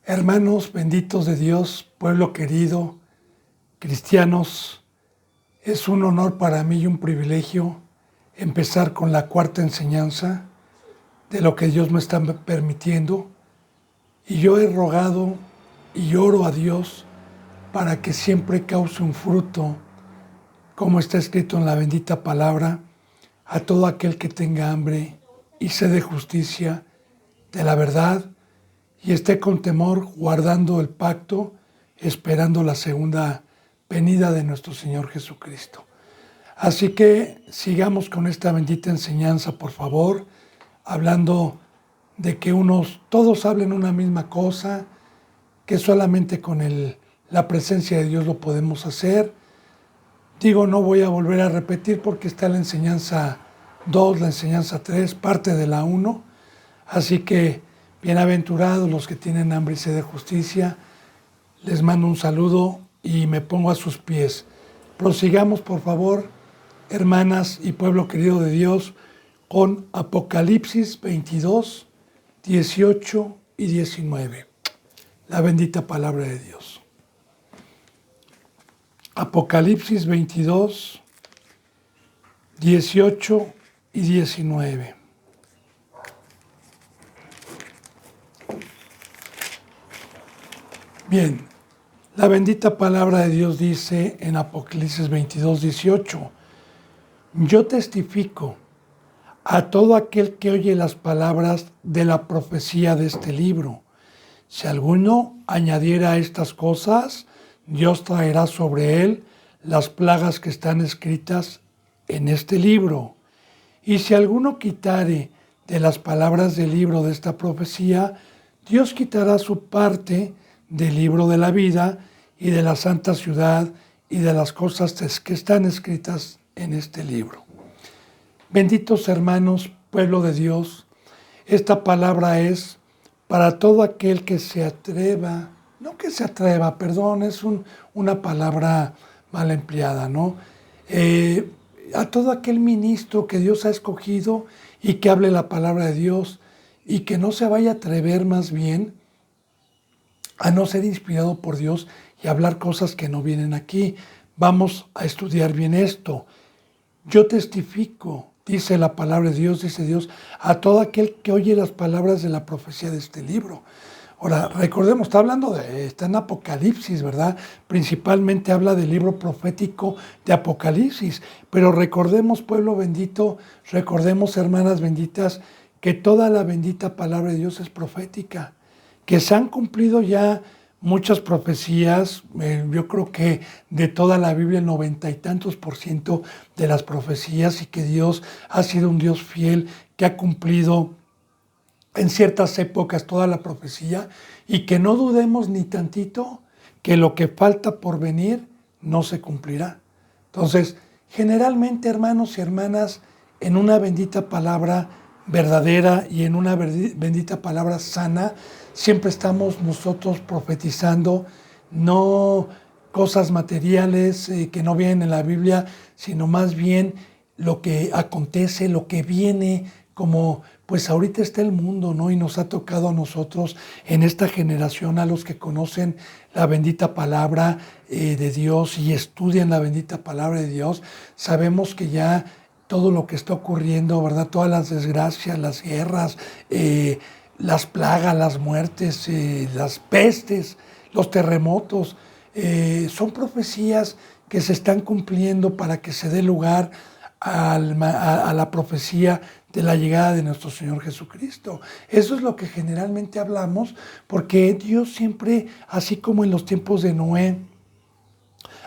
Hermanos benditos de Dios, pueblo querido, cristianos, es un honor para mí y un privilegio empezar con la cuarta enseñanza de lo que Dios me está permitiendo. Y yo he rogado y oro a Dios para que siempre cause un fruto, como está escrito en la bendita palabra, a todo aquel que tenga hambre y sed de justicia, de la verdad, y esté con temor guardando el pacto, esperando la segunda venida de nuestro Señor Jesucristo. Así que sigamos con esta bendita enseñanza, por favor, hablando de que todos hablen una misma cosa, que solamente con la presencia de Dios lo podemos hacer. Digo, no voy a volver a repetir porque está la enseñanza 2, la enseñanza 3, parte de la 1. Así que bienaventurados los que tienen hambre y sed de justicia. Les mando un saludo y me pongo a sus pies. Prosigamos, por favor, hermanas y pueblo querido de Dios, con Apocalipsis 22, 18 y 19. La bendita palabra de Dios. Apocalipsis 22, 18 y 19. Bien, la bendita palabra de Dios dice en Apocalipsis 22, 18, yo testifico a todo aquel que oye las palabras de la profecía de este libro. Si alguno añadiera a estas cosas, Dios traerá sobre él las plagas que están escritas en este libro. Y si alguno quitare de las palabras del libro de esta profecía, Dios quitará su parte del libro de la vida y de la santa ciudad y de las cosas que están escritas en este libro. Benditos hermanos, pueblo de Dios, esta palabra es para todo aquel que se atreva, es una palabra mal empleada, ¿no? A todo aquel ministro que Dios ha escogido y que hable la palabra de Dios y que no se vaya a atrever más bien a no ser inspirado por Dios y hablar cosas que no vienen aquí. Vamos a estudiar bien esto. Yo testifico, dice la palabra de Dios, dice Dios, a todo aquel que oye las palabras de la profecía de este libro. Ahora, recordemos, está en Apocalipsis, ¿verdad? Principalmente habla del libro profético de Apocalipsis. Pero recordemos, pueblo bendito, recordemos, hermanas benditas, que toda la bendita palabra de Dios es profética. Que se han cumplido ya muchas profecías, yo creo que de toda la Biblia el 90 y tantos % de las profecías, y que Dios ha sido un Dios fiel que ha cumplido en ciertas épocas toda la profecía, y que no dudemos ni tantito que lo que falta por venir no se cumplirá. Entonces, generalmente, hermanos y hermanas, en una bendita palabra verdadera y en una bendita palabra sana, siempre estamos nosotros profetizando, no cosas materiales que no vienen en la Biblia, sino más bien lo que acontece, lo que viene, como pues ahorita está el mundo, ¿no? Y nos ha tocado a nosotros en esta generación, a los que conocen la bendita palabra de Dios y estudian la bendita palabra de Dios, sabemos que ya todo lo que está ocurriendo, ¿verdad? Todas las desgracias, las guerras, las plagas, las muertes, las pestes, los terremotos, son profecías que se están cumpliendo para que se dé lugar a la profecía de la llegada de nuestro Señor Jesucristo. Eso es lo que generalmente hablamos, porque Dios siempre, así como en los tiempos de Noé,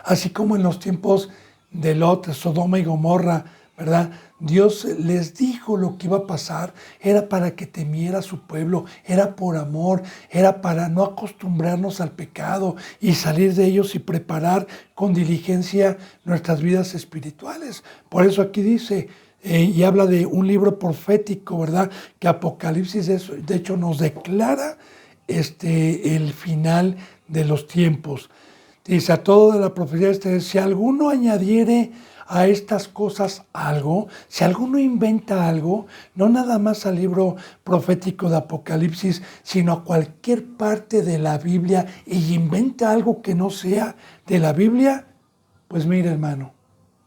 así como en los tiempos de Lot, Sodoma y Gomorra, ¿verdad? Dios les dijo lo que iba a pasar, era para que temiera a su pueblo, era por amor, era para no acostumbrarnos al pecado y salir de ellos y preparar con diligencia nuestras vidas espirituales. Por eso aquí dice, y habla de un libro profético, ¿verdad? Que Apocalipsis de hecho nos declara el final de los tiempos. Dice, a todo de la profecía, si alguno añadiere a estas cosas algo, si alguno inventa algo, no nada más al libro profético de Apocalipsis, sino a cualquier parte de la Biblia y inventa algo que no sea de la Biblia, pues mira, hermano,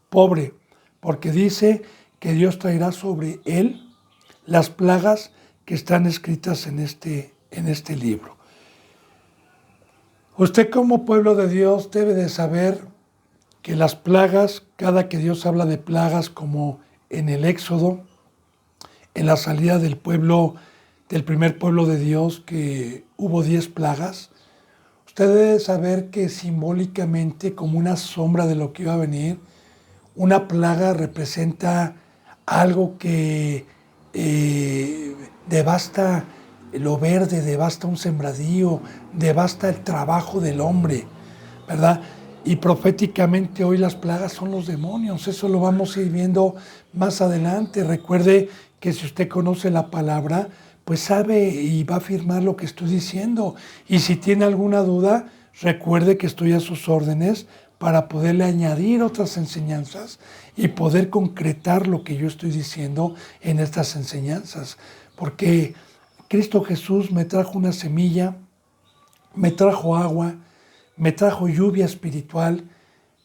pobre, porque dice que Dios traerá sobre él las plagas que están escritas en este libro. Usted como pueblo de Dios debe de saber que las plagas, cada que Dios habla de plagas, como en el Éxodo, en la salida del pueblo, del primer pueblo de Dios, que hubo 10 plagas, usted debe saber que simbólicamente, como una sombra de lo que iba a venir, una plaga representa algo que devasta lo verde, devasta un sembradío, devasta el trabajo del hombre, ¿verdad? Y proféticamente hoy las plagas son los demonios, eso lo vamos a ir viendo más adelante. Recuerde que si usted conoce la palabra, pues sabe y va a afirmar lo que estoy diciendo. Y si tiene alguna duda, recuerde que estoy a sus órdenes para poderle añadir otras enseñanzas y poder concretar lo que yo estoy diciendo en estas enseñanzas. Porque Cristo Jesús me trajo una semilla, me trajo agua, me trajo lluvia espiritual,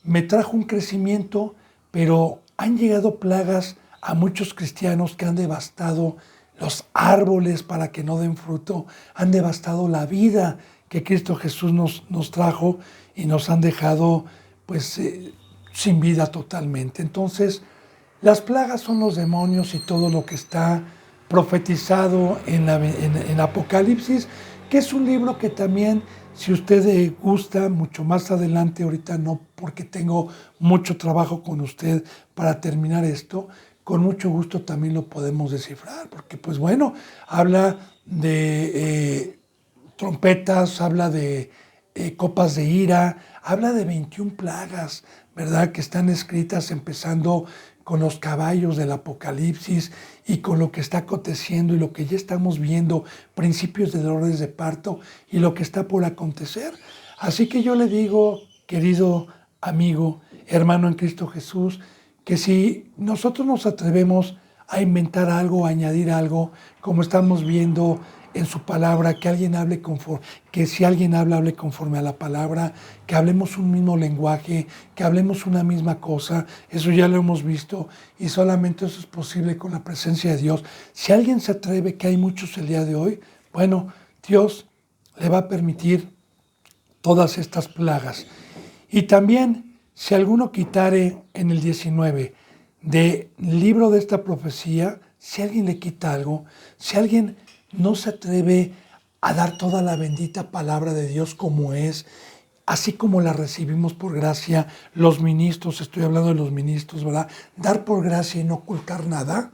me trajo un crecimiento, pero han llegado plagas a muchos cristianos que han devastado los árboles para que no den fruto, han devastado la vida que Cristo Jesús nos trajo y nos han dejado pues sin vida totalmente. Entonces, las plagas son los demonios y todo lo que está profetizado en Apocalipsis, que es un libro que también, si usted gusta, mucho más adelante, ahorita no, porque tengo mucho trabajo con usted para terminar esto, con mucho gusto también lo podemos descifrar, porque pues bueno, habla de trompetas, habla de copas de ira, habla de 21 plagas, ¿verdad? Que están escritas empezando con los caballos del Apocalipsis y con lo que está aconteciendo y lo que ya estamos viendo, principios de dolores de parto y lo que está por acontecer. Así que yo le digo, querido amigo, hermano en Cristo Jesús, que si nosotros nos atrevemos a inventar algo, a añadir algo, como estamos viendo en su palabra, que alguien hable conforme, que si alguien habla, hable conforme a la palabra, que hablemos un mismo lenguaje, que hablemos una misma cosa, eso ya lo hemos visto y solamente eso es posible con la presencia de Dios. Si alguien se atreve, que hay muchos el día de hoy, bueno, Dios le va a permitir todas estas plagas. Y también, si alguno quitare en el 19 del libro de esta profecía, si alguien le quita algo, si alguien no se atreve a dar toda la bendita palabra de Dios como es, así como la recibimos por gracia, los ministros, estoy hablando de los ministros, ¿verdad? Dar por gracia y no ocultar nada.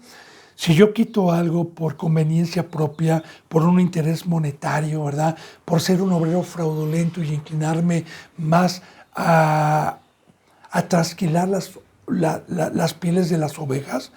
Si yo quito algo por conveniencia propia, por un interés monetario, ¿verdad? Por ser un obrero fraudulento y inclinarme más a trasquilar las pieles de las ovejas,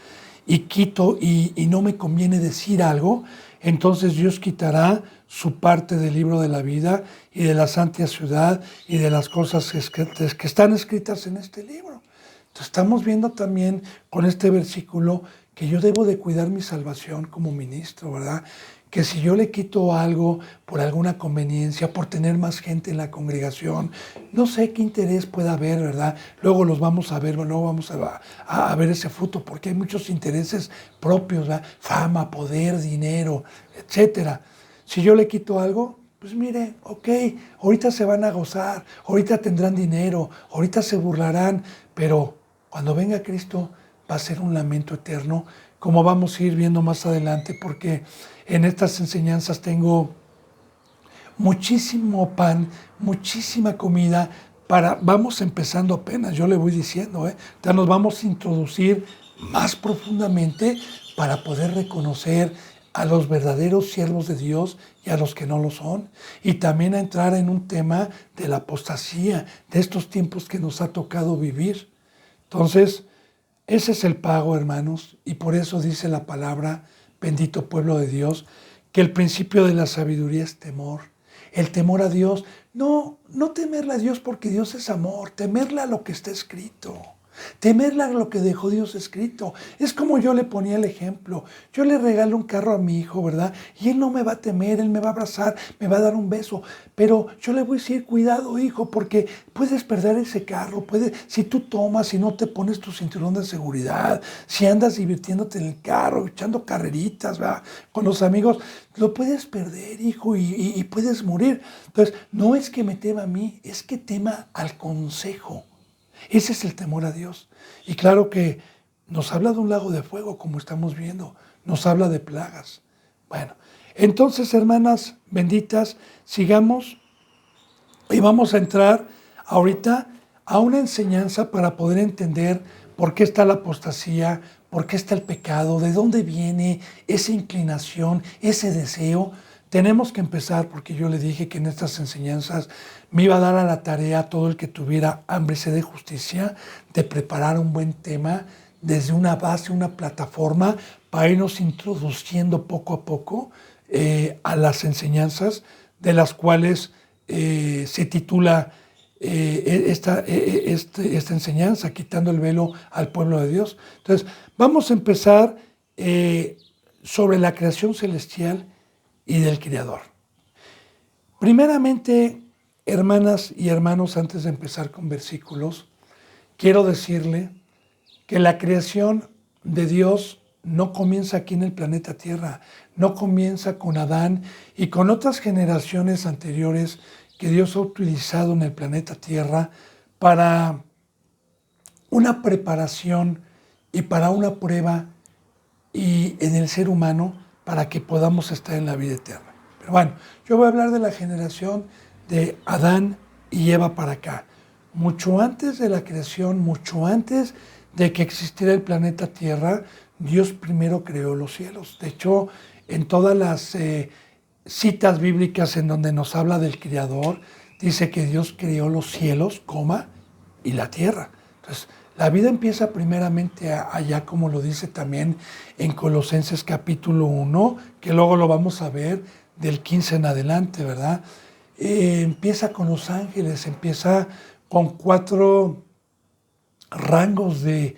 y quito y no me conviene decir algo, entonces Dios quitará su parte del libro de la vida y de la santa ciudad y de las cosas que están escritas en este libro. Entonces estamos viendo también con este versículo que yo debo de cuidar mi salvación como ministro, ¿verdad? Que si yo le quito algo por alguna conveniencia, por tener más gente en la congregación, no sé qué interés pueda haber, ¿verdad? Luego los vamos a ver, luego vamos a ver ese fruto, porque hay muchos intereses propios, ¿verdad? Fama, poder, dinero, etcétera. Si yo le quito algo, pues mire, ok, ahorita se van a gozar, ahorita tendrán dinero, ahorita se burlarán, pero cuando venga Cristo va a ser un lamento eterno, como vamos a ir viendo más adelante, porque en estas enseñanzas tengo muchísimo pan, muchísima comida, vamos empezando apenas, yo le voy diciendo, ya nos vamos a introducir más profundamente para poder reconocer a los verdaderos siervos de Dios y a los que no lo son. Y también a entrar en un tema de la apostasía, de estos tiempos que nos ha tocado vivir. Entonces, ese es el pago, hermanos, y por eso dice la palabra, bendito pueblo de Dios, que el principio de la sabiduría es temor. El temor a Dios, no temerle a Dios porque Dios es amor, temerle a lo que está escrito. Temerle a lo que dejó Dios escrito. Es como yo le ponía el ejemplo. Yo le regalo un carro a mi hijo, ¿verdad? Y él no me va a temer, él me va a abrazar, me va a dar un beso. Pero yo le voy a decir, cuidado, hijo, porque puedes perder ese carro. Si tú tomas, si no te pones tu cinturón de seguridad, si andas divirtiéndote en el carro, echando carreritas, ¿verdad? Con los amigos, lo puedes perder, hijo, y puedes morir. Entonces, no es que me tema a mí, es que tema al consejo. Ese es el temor a Dios. Y claro que nos habla de un lago de fuego, como estamos viendo. Nos habla de plagas. Bueno, entonces, hermanas benditas, sigamos y vamos a entrar ahorita a una enseñanza para poder entender por qué está la apostasía, por qué está el pecado, de dónde viene esa inclinación, ese deseo. Tenemos que empezar porque yo le dije que en estas enseñanzas me iba a dar a la tarea a todo el que tuviera hambre y sed de justicia de preparar un buen tema desde una base, una plataforma para irnos introduciendo poco a poco a las enseñanzas de las cuales se titula esta enseñanza, quitando el velo al pueblo de Dios. Entonces, vamos a empezar sobre la creación celestial y del Creador. Primeramente, hermanas y hermanos, antes de empezar con versículos, quiero decirle que la creación de Dios no comienza aquí en el planeta Tierra, no comienza con Adán y con otras generaciones anteriores que Dios ha utilizado en el planeta Tierra para una preparación y para una prueba y en el ser humano para que podamos estar en la vida eterna. Pero bueno, yo voy a hablar de la generación de Adán y Eva para acá. Mucho antes de la creación, mucho antes de que existiera el planeta Tierra, Dios primero creó los cielos. De hecho, en todas las citas bíblicas en donde nos habla del Creador, dice que Dios creó los cielos, y la tierra. Entonces, la vida empieza primeramente allá, como lo dice también en Colosenses capítulo 1, que luego lo vamos a ver del 15 en adelante, ¿verdad? Empieza con los ángeles, empieza con 4 rangos de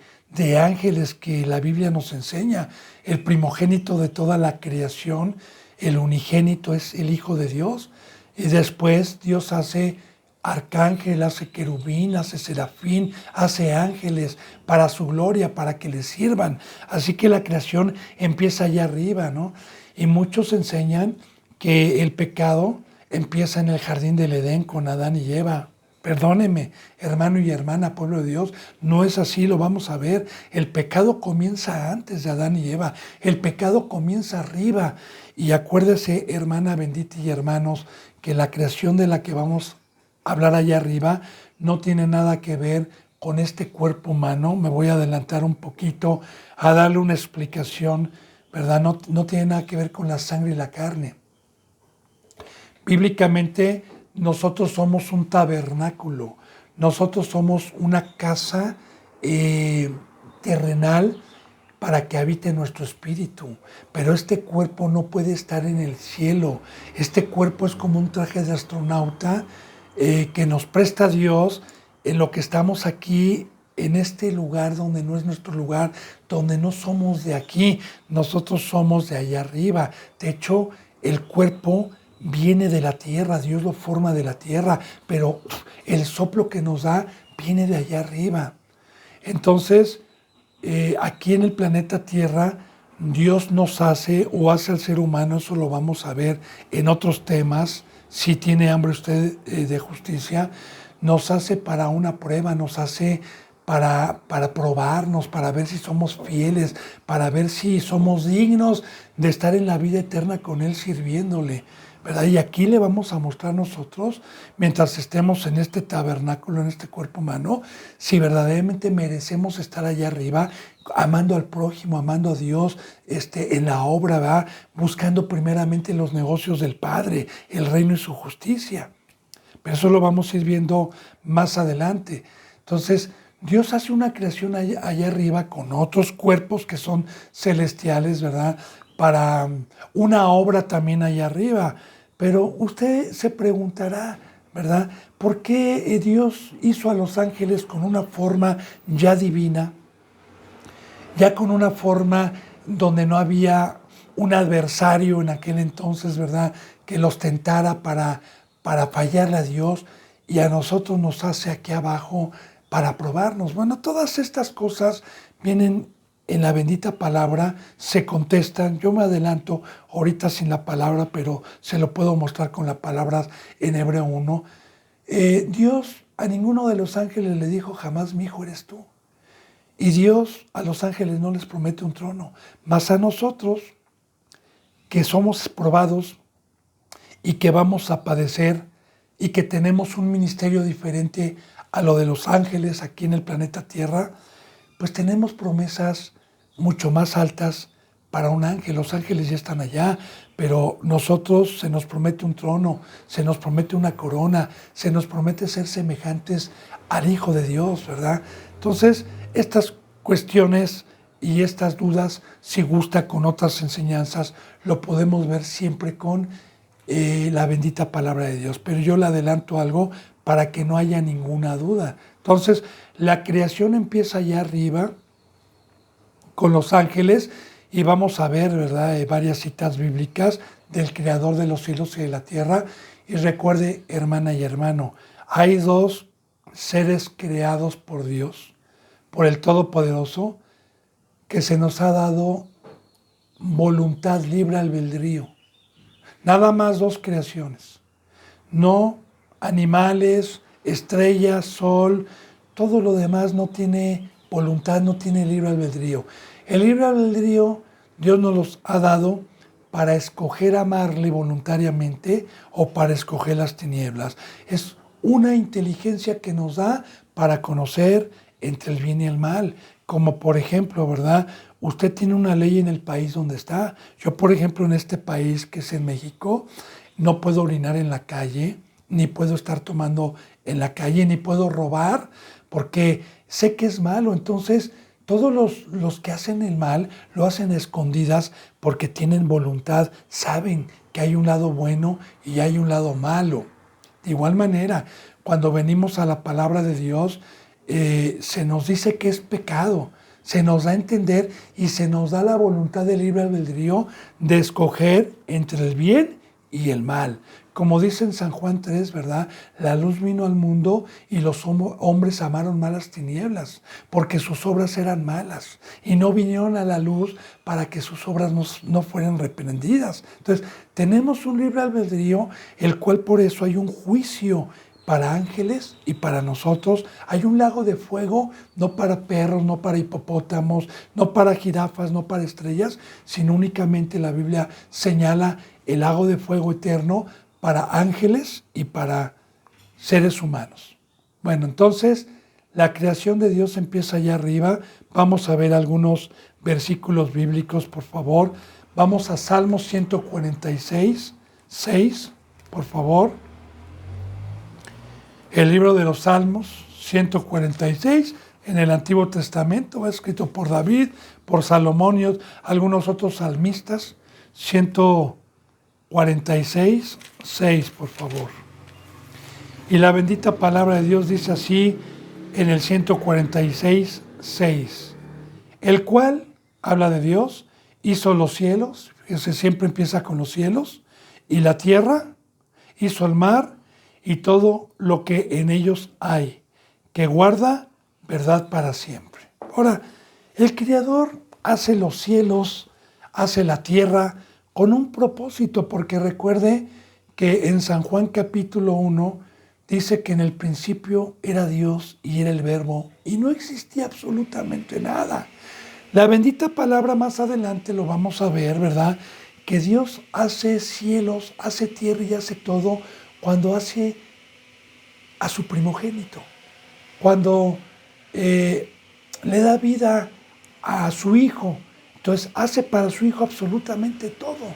ángeles que la Biblia nos enseña. El primogénito de toda la creación, el unigénito, es el Hijo de Dios. Y después Dios hace arcángel, hace querubín, hace serafín, hace ángeles para su gloria, para que le sirvan. Así que la creación empieza allá arriba, ¿no? Y muchos enseñan que el pecado empieza en el jardín del Edén con Adán y Eva. Perdóneme, hermano y hermana, pueblo de Dios, no es así, lo vamos a ver. El pecado comienza antes de Adán y Eva, el pecado comienza arriba. Y acuérdese, hermana bendita y hermanos, que la creación de la que vamos a hablar allá arriba no tiene nada que ver con este cuerpo humano. Me voy a adelantar un poquito a darle una explicación, ¿verdad? No tiene nada que ver con la sangre y la carne. Bíblicamente, nosotros somos un tabernáculo, nosotros somos una casa terrenal para que habite nuestro espíritu, pero este cuerpo no puede estar en el cielo. Este cuerpo es como un traje de astronauta que nos presta Dios en lo que estamos aquí, en este lugar donde no es nuestro lugar, donde no somos de aquí, nosotros somos de allá arriba. De hecho, el cuerpo viene de la tierra, Dios lo forma de la tierra, pero el soplo que nos da viene de allá arriba. Entonces, aquí en el planeta Tierra, Dios nos hace o hace al ser humano, eso lo vamos a ver en otros temas, si tiene hambre usted de justicia, nos hace para una prueba, nos hace para probarnos, para ver si somos fieles, para ver si somos dignos de estar en la vida eterna con Él sirviéndole, ¿verdad? Y aquí le vamos a mostrar nosotros, mientras estemos en este tabernáculo, en este cuerpo humano, si verdaderamente merecemos estar allá arriba, amando al prójimo, amando a Dios, en la obra, ¿verdad? Buscando primeramente los negocios del Padre, el reino y su justicia. Pero eso lo vamos a ir viendo más adelante. Entonces, Dios hace una creación allá arriba con otros cuerpos que son celestiales, ¿verdad? Para una obra también allá arriba. Pero usted se preguntará, ¿verdad? ¿Por qué Dios hizo a los ángeles con una forma ya divina, ya con una forma donde no había un adversario en aquel entonces, ¿verdad? Que los tentara para fallarle a Dios y a nosotros nos hace aquí abajo para probarnos? Bueno, todas estas cosas vienen en la bendita palabra, se contestan. Yo me adelanto ahorita sin la palabra, pero se lo puedo mostrar con las palabras en Hebreo 1. Dios a ninguno de los ángeles le dijo jamás, mi hijo eres tú. Y Dios a los ángeles no les promete un trono, mas a nosotros, que somos probados y que vamos a padecer y que tenemos un ministerio diferente a lo de los ángeles aquí en el planeta Tierra, pues tenemos promesas mucho más altas para un ángel. Los ángeles ya están allá, pero nosotros se nos promete un trono, se nos promete una corona, se nos promete ser semejantes al Hijo de Dios, ¿verdad? Entonces, estas cuestiones y estas dudas, si gusta con otras enseñanzas, lo podemos ver siempre con la bendita palabra de Dios. Pero yo le adelanto algo para que no haya ninguna duda. Entonces, la creación empieza allá arriba con los ángeles y vamos a ver, ¿verdad?, varias citas bíblicas del creador de los cielos y de la tierra. Y recuerde, hermana y hermano, hay dos seres creados por Dios, por el Todopoderoso, que se nos ha dado voluntad, libre albedrío. Nada más dos creaciones. No animales, estrellas, sol, todo lo demás no tiene voluntad, no tiene libre albedrío. El libre albedrío Dios nos los ha dado para escoger amarle voluntariamente o para escoger las tinieblas. Es una inteligencia que nos da para conocer entre el bien y el mal. Como por ejemplo, ¿verdad? Usted tiene una ley en el país donde está. Yo, por ejemplo, en este país que es en México, no puedo orinar en la calle, ni puedo estar tomando en la calle, ni puedo robar, porque sé que es malo. Entonces, todos los que hacen el mal lo hacen a escondidas porque tienen voluntad, saben que hay un lado bueno y hay un lado malo. De igual manera, cuando venimos a la palabra de Dios, se nos dice que es pecado, se nos da a entender y se nos da la voluntad de libre albedrío de escoger entre el bien y el mal. Como dice en San Juan 3, ¿verdad? La luz vino al mundo y los hombres amaron malas tinieblas, porque sus obras eran malas y no vinieron a la luz para que sus obras no fueran reprendidas. Entonces, tenemos un libre albedrío, el cual por eso hay un juicio para ángeles y para nosotros. Hay un lago de fuego, no para perros, no para hipopótamos, no para jirafas, no para estrellas, sino únicamente la Biblia señala el lago de fuego eterno para ángeles y para seres humanos. Bueno, entonces la creación de Dios empieza allá arriba. Vamos a ver algunos versículos bíblicos, por favor. Vamos a Salmos 146, 6, por favor. El libro de los Salmos 146, en el Antiguo Testamento, escrito por David, por Salomón y algunos otros salmistas. 146, 6, por favor. Y la bendita palabra de Dios dice así en el 146, 6. El cual, habla de Dios, hizo los cielos, fíjese, siempre empieza con los cielos, y la tierra, hizo el mar y todo lo que en ellos hay, que guarda verdad para siempre. Ahora, el Creador hace los cielos, hace la tierra con un propósito, porque recuerde que en San Juan capítulo 1 dice que en el principio era Dios y era el Verbo y no existía absolutamente nada. La bendita palabra más adelante lo vamos a ver, ¿verdad? Que Dios hace cielos, hace tierra y hace todo cuando hace a su primogénito, cuando le da vida a su hijo. Entonces hace para su hijo absolutamente todo.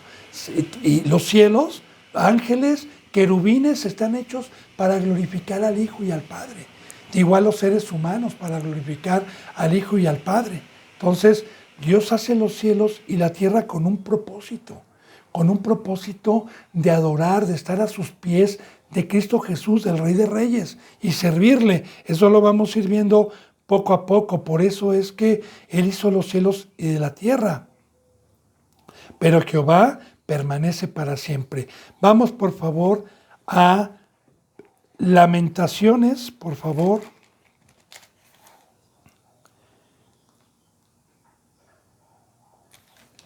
Y los cielos, ángeles, querubines están hechos para glorificar al Hijo y al Padre. Igual los seres humanos para glorificar al Hijo y al Padre. Entonces Dios hace los cielos y la tierra con un propósito. con un propósito de adorar, de estar a sus pies de Cristo Jesús, el Rey de Reyes, y servirle. Eso lo vamos a ir viendo poco a poco. Por eso es que Él hizo los cielos y de la tierra. Pero Jehová permanece para siempre. Vamos, por favor, a Lamentaciones, por favor.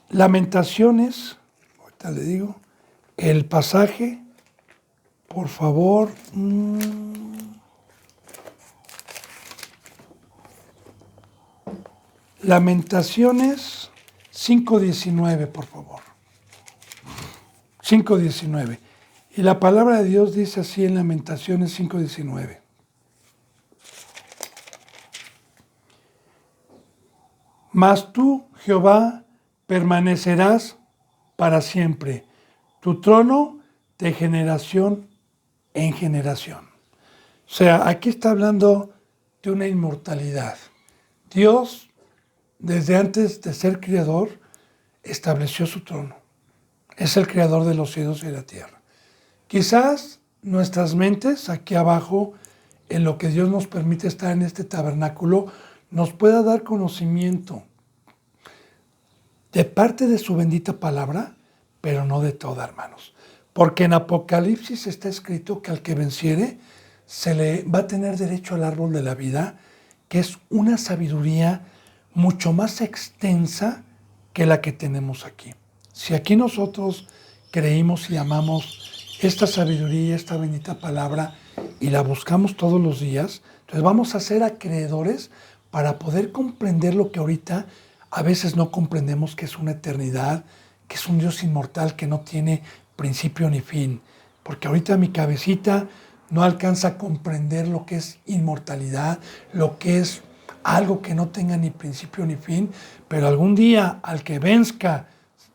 Lamentaciones, ahorita le digo, el pasaje, por favor. Lamentaciones 5:19, por favor. 5:19. Y la palabra de Dios dice así en Lamentaciones 5:19. Mas tú, Jehová, permanecerás para siempre, tu trono de generación en generación. O sea, aquí está hablando de una inmortalidad. Dios, desde antes de ser creador, estableció su trono. Es el creador de los cielos y de la tierra. Quizás nuestras mentes, aquí abajo, en lo que Dios nos permite estar en este tabernáculo, nos pueda dar conocimiento de parte de su bendita palabra, pero no de toda, hermanos. Porque en Apocalipsis está escrito que al que venciere, se le va a tener derecho al árbol de la vida, que es una sabiduría mucho más extensa que la que tenemos aquí. Si aquí nosotros creímos y amamos esta sabiduría, esta bendita palabra, y la buscamos todos los días, entonces vamos a ser acreedores para poder comprender lo que ahorita a veces no comprendemos, que es una eternidad, que es un Dios inmortal que no tiene principio ni fin. Porque ahorita mi cabecita no alcanza a comprender lo que es inmortalidad, lo que es algo que no tenga ni principio ni fin, pero algún día al que venzca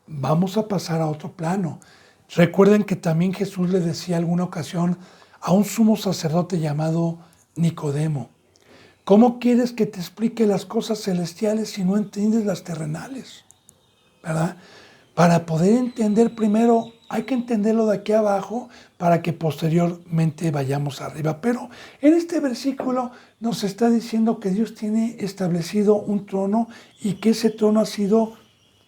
vamos a pasar a otro plano. Recuerden que también Jesús le decía alguna ocasión a un sumo sacerdote llamado Nicodemo: ¿cómo quieres que te explique las cosas celestiales si no entiendes las terrenales? ¿Verdad? Para poder entender primero, hay que entenderlo de aquí abajo para que posteriormente vayamos arriba. Pero en este versículo nos está diciendo que Dios tiene establecido un trono y que ese trono ha sido,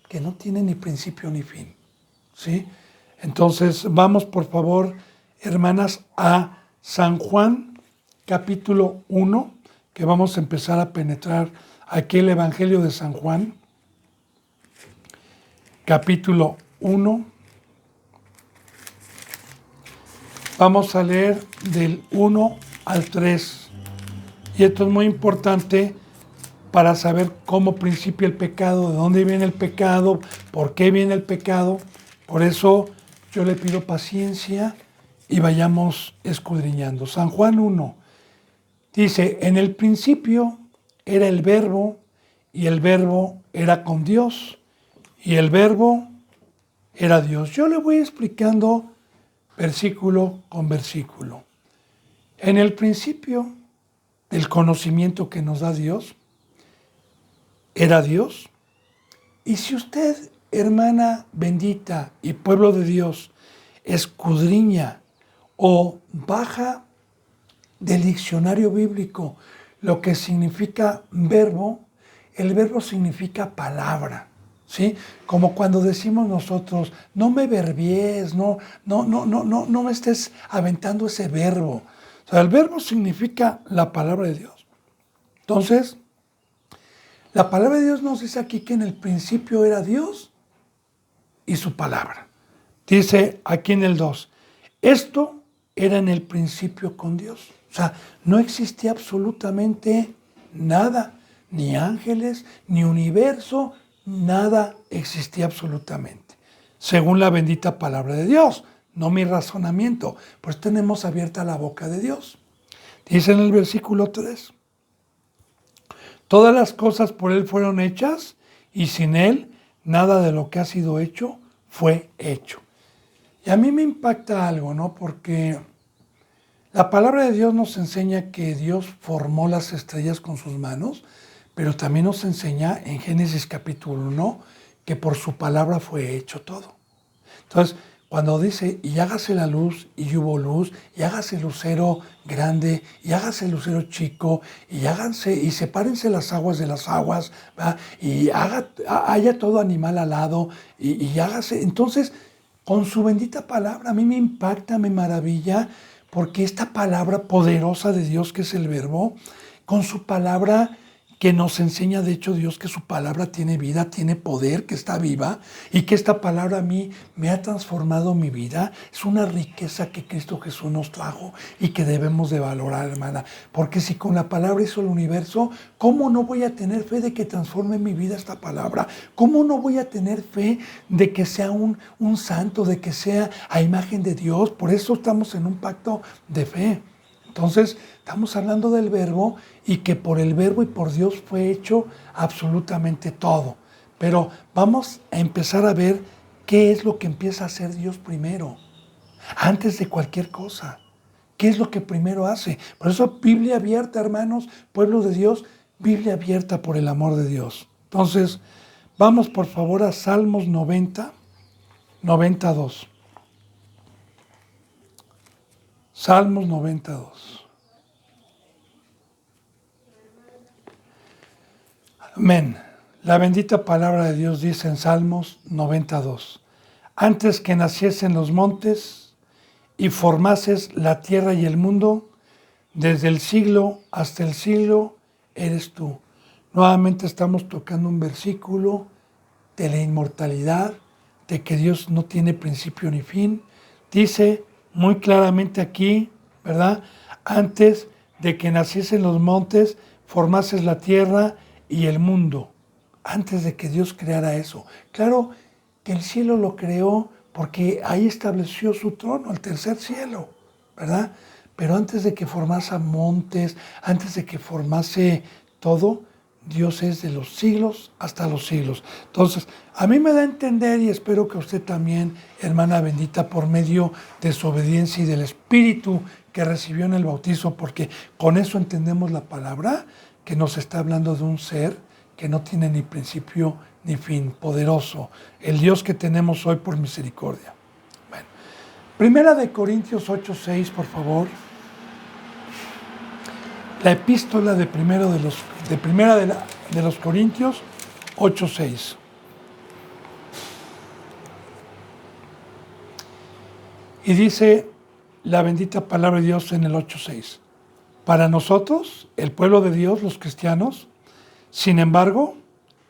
que no tiene ni principio ni fin. ¿Sí? Entonces vamos, por favor, hermanas, a San Juan, capítulo 1, que vamos a empezar a penetrar aquí el Evangelio de San Juan, capítulo 1. Vamos a leer del 1 al 3. Y esto es muy importante para saber cómo principia el pecado, de dónde viene el pecado, por qué viene el pecado. Por eso yo le pido paciencia y vayamos escudriñando. San Juan 1 dice: en el principio era el Verbo, y el Verbo era con Dios, y el Verbo era Dios. Yo le voy explicando versículo con versículo. En el principio, el conocimiento que nos da Dios era Dios. Y si usted, hermana bendita y pueblo de Dios, escudriña o baja del diccionario bíblico lo que significa verbo, el verbo significa palabra. ¿Sí? Como cuando decimos nosotros: no me verbies, no me estés aventando ese verbo. O sea, el verbo significa la palabra de Dios. Entonces, la palabra de Dios nos dice aquí que en el principio era Dios y su palabra. Dice aquí en el 2, esto era en el principio con Dios. O sea, no existía absolutamente nada, ni ángeles, ni universo, nada existía absolutamente, según la bendita palabra de Dios, no mi razonamiento, pues tenemos abierta la boca de Dios. Dice en el versículo 3, todas las cosas por Él fueron hechas, y sin Él nada de lo que ha sido hecho fue hecho. Y a mí me impacta algo, ¿no? Porque la palabra de Dios nos enseña que Dios formó las estrellas con sus manos, pero también nos enseña en Génesis capítulo 1 que por su palabra fue hecho todo. Entonces, cuando dice, y hágase la luz, y hubo luz, y hágase el lucero grande, y hágase el lucero chico, y sepárense las aguas de las aguas, ¿verdad? Haya todo animal alado, y hágase. Entonces, con su bendita palabra, a mí me impacta, me maravilla, porque esta palabra poderosa de Dios, que es el verbo, con su palabra que nos enseña, de hecho, Dios, que su palabra tiene vida, tiene poder, que está viva, y que esta palabra a mí me ha transformado mi vida. Es una riqueza que Cristo Jesús nos trajo y que debemos de valorar, hermana. Porque si con la palabra hizo el universo, ¿cómo no voy a tener fe de que transforme mi vida esta palabra? ¿Cómo no voy a tener fe de que sea un santo, de que sea a imagen de Dios? Por eso estamos en un pacto de fe. Entonces, estamos hablando del verbo y que por el verbo y por Dios fue hecho absolutamente todo. Pero vamos a empezar a ver qué es lo que empieza a hacer Dios primero, antes de cualquier cosa. ¿Qué es lo que primero hace? Por eso, Biblia abierta, hermanos, pueblo de Dios, Biblia abierta por el amor de Dios. Entonces, vamos por favor a Salmos 90, 92. Salmos 92. Amén. La bendita palabra de Dios dice en Salmos 92. Antes que naciesen los montes y formases la tierra y el mundo, desde el siglo hasta el siglo eres tú. Nuevamente estamos tocando un versículo de la inmortalidad, de que Dios no tiene principio ni fin. Dice muy claramente aquí, ¿verdad? Antes de que naciesen los montes, formases la tierra y el mundo. Antes de que Dios creara eso. Claro que el cielo lo creó porque ahí estableció su trono, el tercer cielo, ¿verdad? Pero antes de que formase montes, antes de que formase todo, Dios es de los siglos hasta los siglos. Entonces, a mí me da a entender, y espero que usted también, hermana bendita, por medio de su obediencia y del Espíritu que recibió en el bautizo, porque con eso entendemos la palabra, que nos está hablando de un ser que no tiene ni principio ni fin, poderoso, el Dios que tenemos hoy por misericordia. Bueno, Primera de Corintios 8:6, por favor. La epístola de Primera de los Corintios 8:6. Y dice la bendita palabra de Dios en el 8:6. Para nosotros, el pueblo de Dios, los cristianos, sin embargo,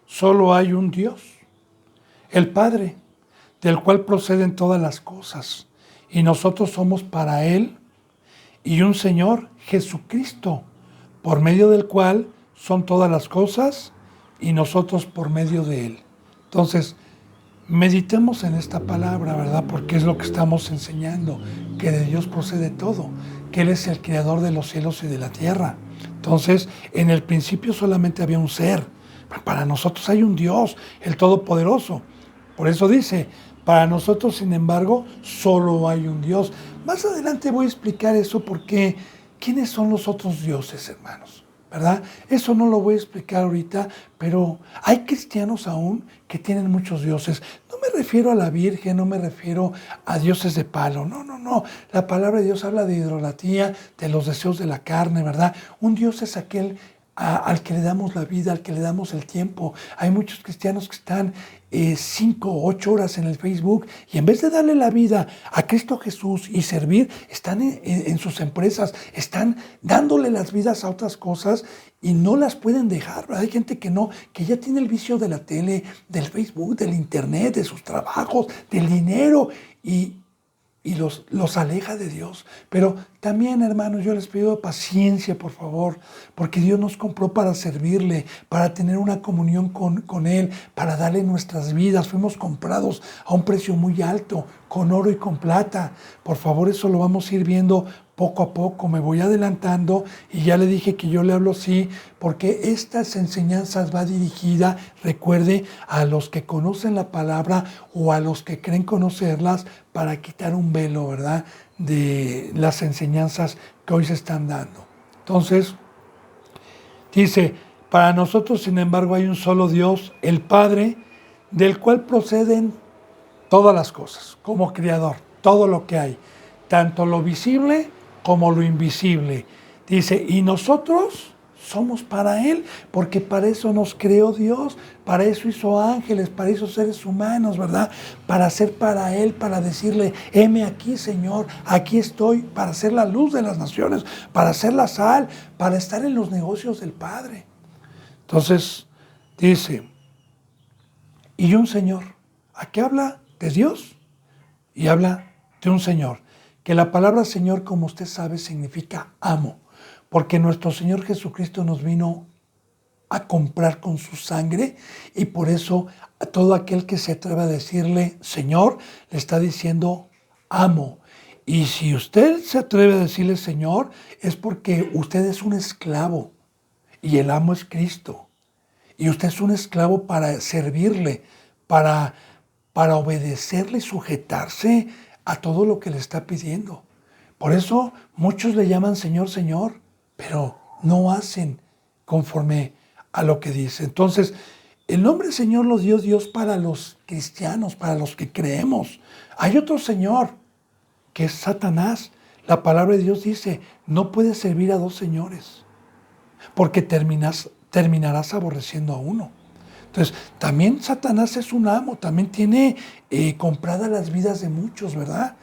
solo hay un Dios, el Padre, del cual proceden todas las cosas, y nosotros somos para Él, y un Señor, Jesucristo, por medio del cual son todas las cosas, y nosotros por medio de Él. Entonces, meditemos en esta palabra, ¿verdad? Porque es lo que estamos enseñando, que de Dios procede todo, que Él es el creador de los cielos y de la tierra. Entonces, en el principio solamente había un ser. Para nosotros hay un Dios, el Todopoderoso. Por eso dice, para nosotros, sin embargo, solo hay un Dios. Más adelante voy a explicar eso porque ¿quiénes son los otros dioses, hermanos? ¿Verdad? Eso no lo voy a explicar ahorita, pero hay cristianos aún que tienen muchos dioses. No me refiero a la Virgen, no me refiero a dioses de palo, no. La palabra de Dios habla de idolatría, de los deseos de la carne, ¿verdad? Un Dios es aquel al que le damos la vida, al que le damos el tiempo. Hay muchos cristianos que están 5 o 8 horas en el Facebook y en vez de darle la vida a Cristo Jesús y servir, están en sus empresas, están dándole las vidas a otras cosas y no las pueden dejar, ¿verdad? Hay gente que no, que ya tiene el vicio de la tele, del Facebook, del internet, de sus trabajos, del dinero y los aleja de Dios. Pero también, hermanos, yo les pido paciencia, por favor, porque Dios nos compró para servirle, para tener una comunión con Él, para darle nuestras vidas. Fuimos comprados a un precio muy alto, con oro y con plata. Por favor, eso lo vamos a ir viendo poco a poco. Me voy adelantando y ya le dije que yo le hablo así, porque estas enseñanzas va dirigida, recuerde, a los que conocen la palabra o a los que creen conocerlas, para quitar un velo, ¿verdad?, de las enseñanzas que hoy se están dando. Entonces, dice, para nosotros, sin embargo, hay un solo Dios, el Padre, del cual proceden todas las cosas, como creador, todo lo que hay, tanto lo visible como lo invisible. Dice, y nosotros somos para Él, porque para eso nos creó Dios, para eso hizo ángeles, para eso seres humanos, ¿verdad? Para ser para Él, para decirle, heme aquí, Señor, aquí estoy, para ser la luz de las naciones, para ser la sal, para estar en los negocios del Padre. Entonces, dice, y un Señor, aquí habla de Dios y habla de un Señor, que la palabra Señor, como usted sabe, significa amo, porque nuestro Señor Jesucristo nos vino a comprar con su sangre y por eso a todo aquel que se atreve a decirle Señor, le está diciendo amo. Y si usted se atreve a decirle Señor, es porque usted es un esclavo y el amo es Cristo. Y usted es un esclavo para servirle, para obedecerle y sujetarse a todo lo que le está pidiendo. Por eso muchos le llaman Señor, Señor, pero no hacen conforme a lo que dice. Entonces, el nombre Señor lo dio Dios para los cristianos, para los que creemos. Hay otro Señor, que es Satanás. La palabra de Dios dice, no puedes servir a dos señores, porque terminarás aborreciendo a uno. Entonces, también Satanás es un amo, también tiene compradas las vidas de muchos, ¿verdad?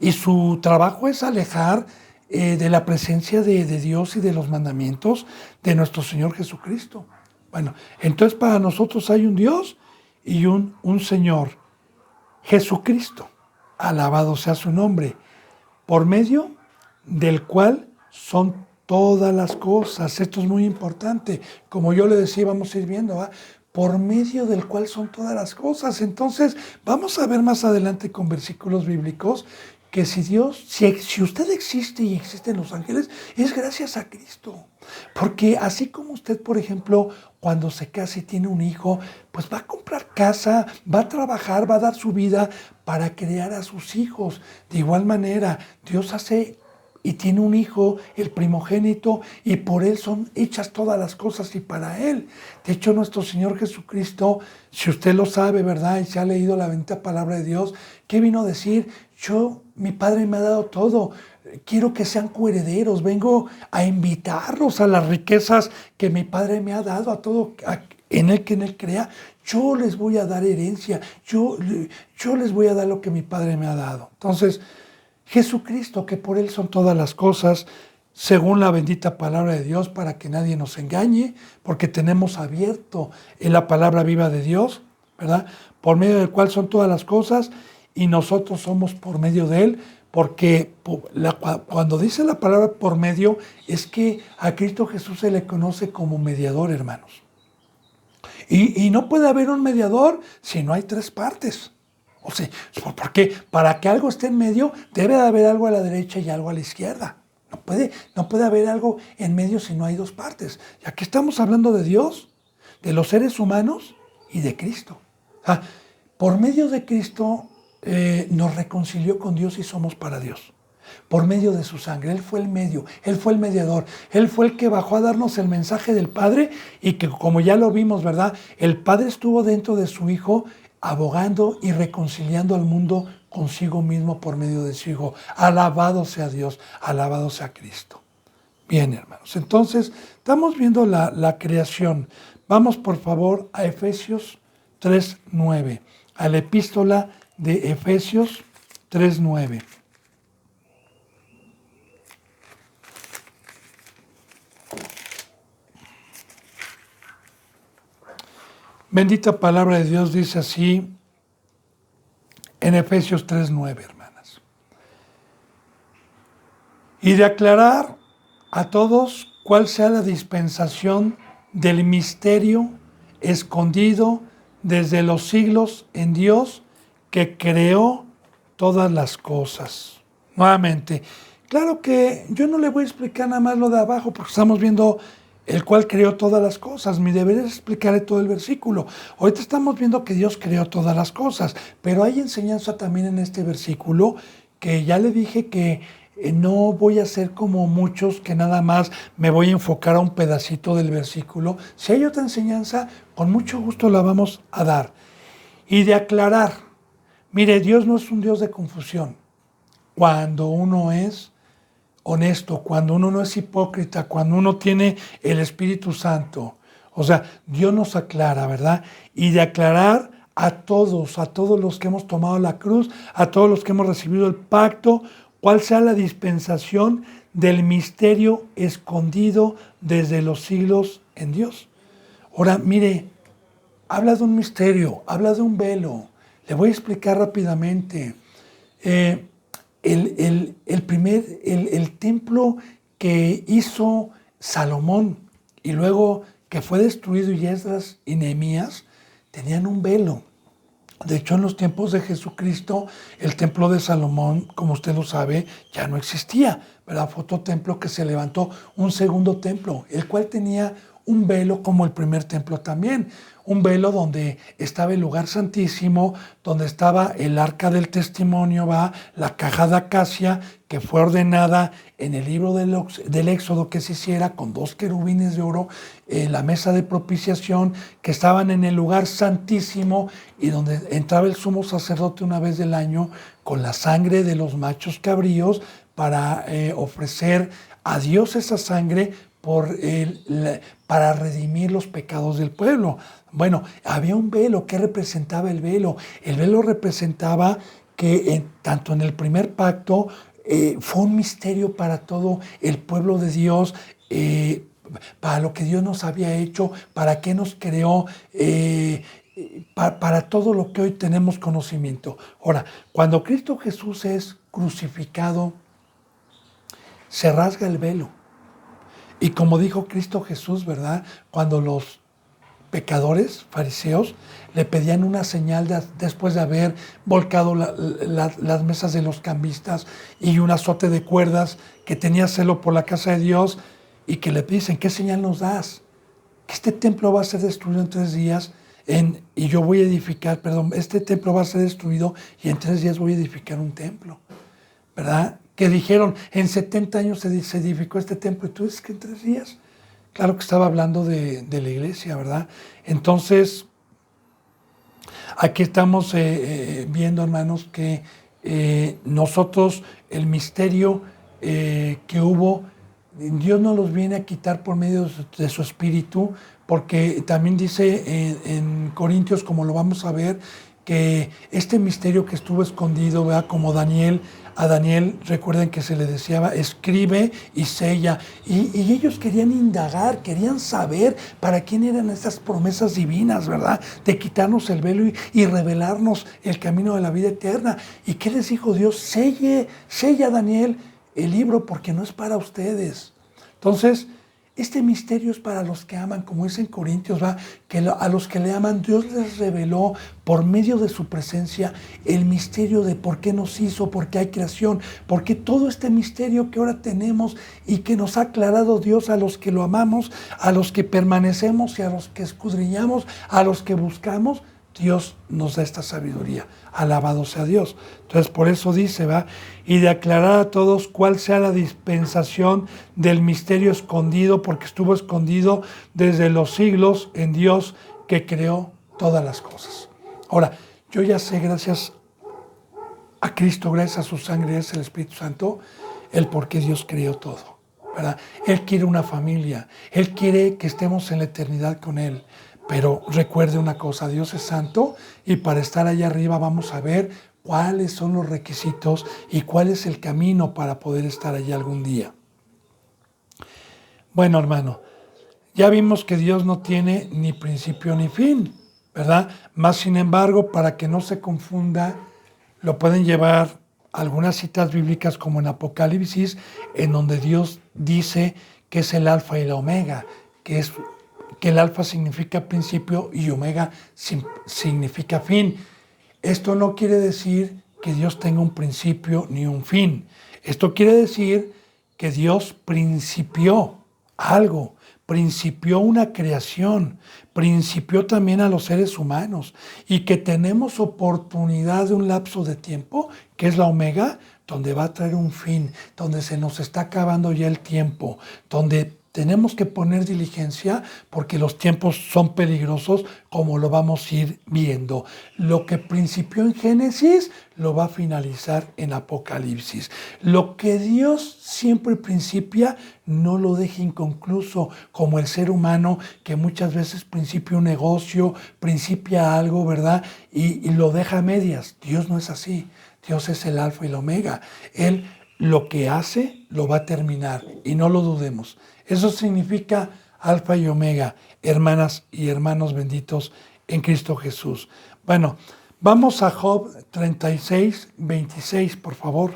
Y su trabajo es alejar de la presencia de Dios y de los mandamientos de nuestro Señor Jesucristo. Bueno, entonces para nosotros hay un Dios y un Señor, Jesucristo, alabado sea su nombre, por medio del cual son todas las cosas. Esto es muy importante. Como yo le decía, vamos a ir viendo, ¿va? Por medio del cual son todas las cosas. Entonces, vamos a ver más adelante con versículos bíblicos que si usted existe y existen los ángeles, es gracias a Cristo. Porque así como usted, por ejemplo, cuando se casa y tiene un hijo, pues va a comprar casa, va a trabajar, va a dar su vida para criar a sus hijos. De igual manera, Dios hace y tiene un hijo, el primogénito, y por él son hechas todas las cosas y para él. De hecho, nuestro Señor Jesucristo, si usted lo sabe, ¿verdad? Y se ha leído la bendita palabra de Dios, ¿qué vino a decir? Mi Padre me ha dado todo, quiero que sean coherederos, vengo a invitarlos a las riquezas que mi Padre me ha dado, a todo, en el que en él crea. Yo les voy a dar herencia, yo les voy a dar lo que mi Padre me ha dado. Entonces, Jesucristo, que por Él son todas las cosas, según la bendita palabra de Dios, para que nadie nos engañe, porque tenemos abierto en la palabra viva de Dios, ¿verdad? Por medio del cual son todas las cosas, y nosotros somos por medio de Él, porque cuando dice la palabra por medio, es que a Cristo Jesús se le conoce como mediador, hermanos. Y no puede haber un mediador si no hay tres partes. O sea, porque para que algo esté en medio, debe de haber algo a la derecha y algo a la izquierda. No puede haber algo en medio si no hay dos partes. Y aquí estamos hablando de Dios, de los seres humanos y de Cristo. Por medio de Cristo nos reconcilió con Dios y somos para Dios. Por medio de su sangre. Él fue el medio, Él fue el mediador, Él fue el que bajó a darnos el mensaje del Padre y que, como ya lo vimos, ¿verdad? El Padre estuvo dentro de su Hijo abogando y reconciliando al mundo consigo mismo por medio de su Hijo. Alabado sea Dios, alabado sea Cristo. Bien, hermanos, entonces estamos viendo la creación. Vamos, por favor, a Efesios 3:9, a la epístola de Efesios 3:9. Bendita palabra de Dios dice así en Efesios 3:9, hermanas. Y de aclarar a todos cuál sea la dispensación del misterio escondido desde los siglos en Dios que creó todas las cosas. Nuevamente, claro que yo no le voy a explicar nada más lo de abajo porque estamos viendo el cual creó todas las cosas. Mi deber es explicarle todo el versículo. Ahorita estamos viendo que Dios creó todas las cosas, pero hay enseñanza también en este versículo que ya le dije que no voy a ser como muchos que nada más me voy a enfocar a un pedacito del versículo. Si hay otra enseñanza, con mucho gusto la vamos a dar. Y de aclarar. Mire, Dios no es un Dios de confusión. Cuando uno es honesto, cuando uno no es hipócrita, cuando uno tiene el Espíritu Santo. O sea, Dios nos aclara, ¿verdad? Y de aclarar a todos los que hemos tomado la cruz, a todos los que hemos recibido el pacto, cuál sea la dispensación del misterio escondido desde los siglos en Dios. Ahora, mire, habla de un misterio, habla de un velo. Le voy a explicar rápidamente. El templo que hizo Salomón y luego que fue destruido, y Esdras y Nehemías tenían un velo. De hecho, en los tiempos de Jesucristo, el templo de Salomón, como usted lo sabe, ya no existía, ¿verdad? Fue otro templo que se levantó, un segundo templo, el cual tenía un velo como el primer templo también. Un velo donde estaba el lugar santísimo, donde estaba el arca del testimonio, va la caja de acacia, que fue ordenada en el libro del Éxodo que se hiciera con 2 querubines de oro, la mesa de propiciación, que estaban en el lugar santísimo y donde entraba el sumo sacerdote una vez del año con la sangre de los machos cabríos para ofrecer a Dios esa sangre para redimir los pecados del pueblo. Bueno, había un velo. ¿Qué representaba el velo? El velo representaba que tanto en el primer pacto fue un misterio para todo el pueblo de Dios, para lo que Dios nos había hecho, para qué nos creó, para todo lo que hoy tenemos conocimiento. Ahora, cuando Cristo Jesús es crucificado, se rasga el velo. Y como dijo Cristo Jesús, ¿verdad? Cuando los pecadores, fariseos, le pedían una señal después de haber volcado las mesas de los cambistas y un azote de cuerdas, que tenía celo por la casa de Dios, y que le dicen, ¿qué señal nos das? Que este templo va a ser destruido en 3 días, y yo voy a edificar, este templo va a ser destruido y en 3 días voy a edificar un templo, ¿verdad? Que dijeron, en 70 años se edificó este templo, y tú dices que en 3 días. Claro que estaba hablando de la iglesia, ¿verdad? Entonces, aquí estamos viendo, hermanos, que nosotros, el misterio que hubo, Dios nos los viene a quitar por medio de su Espíritu, porque también dice en Corintios, como lo vamos a ver, que este misterio que estuvo escondido, ¿verdad? Como a Daniel, recuerden que se le decía, escribe y sella. Y ellos querían indagar, querían saber para quién eran estas promesas divinas, ¿verdad? De quitarnos el velo y revelarnos el camino de la vida eterna. ¿Y qué les dijo Dios? Sella, Daniel, el libro, porque no es para ustedes. Entonces, este misterio es para los que aman, como dice en Corintios, ¿va? Que a los que le aman, Dios les reveló por medio de su presencia el misterio de por qué nos hizo, por qué hay creación, porque todo este misterio que ahora tenemos y que nos ha aclarado Dios a los que lo amamos, a los que permanecemos y a los que escudriñamos, a los que buscamos, Dios nos da esta sabiduría. Alabado sea Dios. Entonces, por eso dice, ¿va? Y de aclarar a todos cuál sea la dispensación del misterio escondido, porque estuvo escondido desde los siglos en Dios que creó todas las cosas. Ahora, yo ya sé, gracias a Cristo, gracias a su sangre, gracias al Espíritu Santo, el por qué Dios creó todo, ¿verdad? Él quiere una familia. Él quiere que estemos en la eternidad con Él. Pero recuerde una cosa, Dios es santo, y para estar allá arriba vamos a ver cuáles son los requisitos y cuál es el camino para poder estar allá algún día. Bueno, hermano, ya vimos que Dios no tiene ni principio ni fin, ¿verdad? Más sin embargo, para que no se confunda, lo pueden llevar algunas citas bíblicas como en Apocalipsis, en donde Dios dice que es el alfa y la omega, que el alfa significa principio y omega significa fin. Esto no quiere decir que Dios tenga un principio ni un fin. Esto quiere decir que Dios principió algo, principió una creación, principió también a los seres humanos, y que tenemos oportunidad de un lapso de tiempo, que es la omega, donde va a traer un fin, donde se nos está acabando ya el tiempo, donde tenemos que poner diligencia porque los tiempos son peligrosos, como lo vamos a ir viendo. Lo que principió en Génesis lo va a finalizar en Apocalipsis. Lo que Dios siempre principia, no lo deje inconcluso, como el ser humano que muchas veces principia un negocio, principia algo, ¿verdad? Y lo deja a medias. Dios no es así. Dios es el alfa y el omega. Él lo que hace lo va a terminar y no lo dudemos. Eso significa alfa y omega, hermanas y hermanos benditos en Cristo Jesús. Bueno, vamos a Job 36, 26, por favor.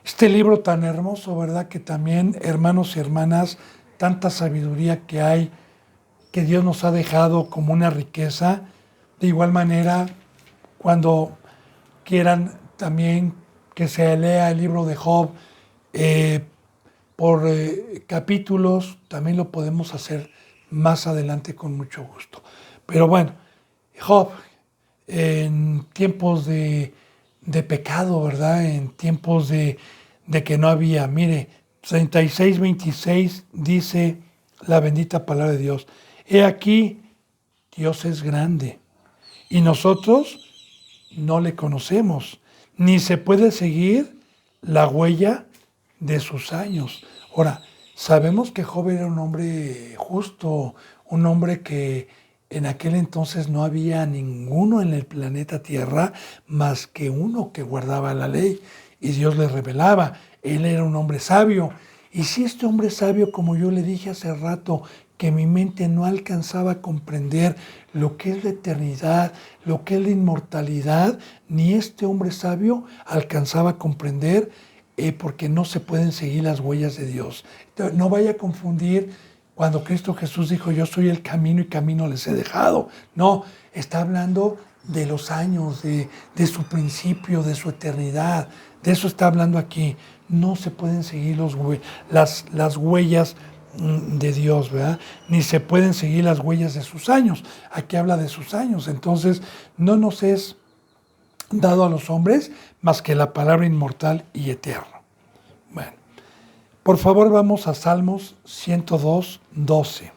Este libro tan hermoso, ¿verdad? Que también, hermanos y hermanas, tanta sabiduría que hay, que Dios nos ha dejado como una riqueza. De igual manera, cuando quieran también que se lea el libro de Job por capítulos, también lo podemos hacer más adelante con mucho gusto. Pero bueno, Job, en tiempos de pecado, ¿verdad? En tiempos de que no había, mire, 36, 26 dice la bendita palabra de Dios. He aquí, Dios es grande y nosotros no le conocemos, ni se puede seguir la huella de sus años. Ahora, sabemos que Job era un hombre justo, un hombre que en aquel entonces no había ninguno en el planeta Tierra más que uno que guardaba la ley y Dios le revelaba. Él era un hombre sabio. Y si este hombre sabio, como yo le dije hace rato, que mi mente no alcanzaba a comprender lo que es la eternidad, lo que es la inmortalidad, ni este hombre sabio alcanzaba a comprender porque no se pueden seguir las huellas de Dios. Entonces, no vaya a confundir cuando Cristo Jesús dijo, yo soy el camino y camino les he dejado. No, está hablando de los años, de su principio, de su eternidad. De eso está hablando aquí. No se pueden seguir las huellas de Dios, ¿verdad? Ni se pueden seguir las huellas de sus años. Aquí habla de sus años. Entonces, no nos es dado a los hombres más que la palabra inmortal y eterna. Bueno, por favor vamos a Salmos 102, 12.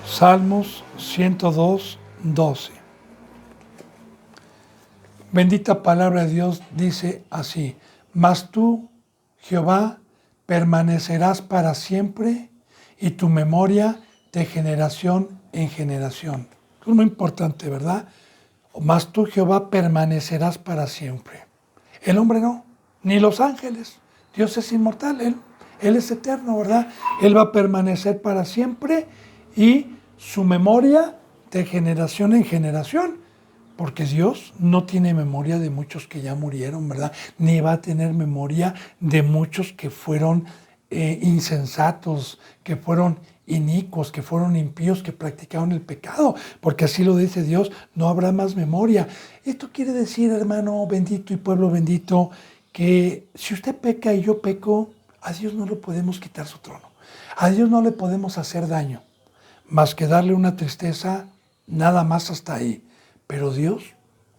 Salmos 102, 12. Bendita palabra de Dios dice así: mas tú, Jehová, permanecerás para siempre y tu memoria de generación en generación. Es muy importante, ¿verdad? Mas tú, Jehová, permanecerás para siempre. El hombre no, ni los ángeles. Dios es inmortal, Él es eterno, ¿verdad? Él va a permanecer para siempre y su memoria de generación en generación. Porque Dios no tiene memoria de muchos que ya murieron, ¿verdad? Ni va a tener memoria de muchos que fueron insensatos, que fueron inicuos, que fueron impíos, que practicaron el pecado. Porque así lo dice Dios, no habrá más memoria. Esto quiere decir, hermano bendito y pueblo bendito, que si usted peca y yo peco, a Dios no le podemos quitar su trono. A Dios no le podemos hacer daño, más que darle una tristeza, nada más hasta ahí. Pero Dios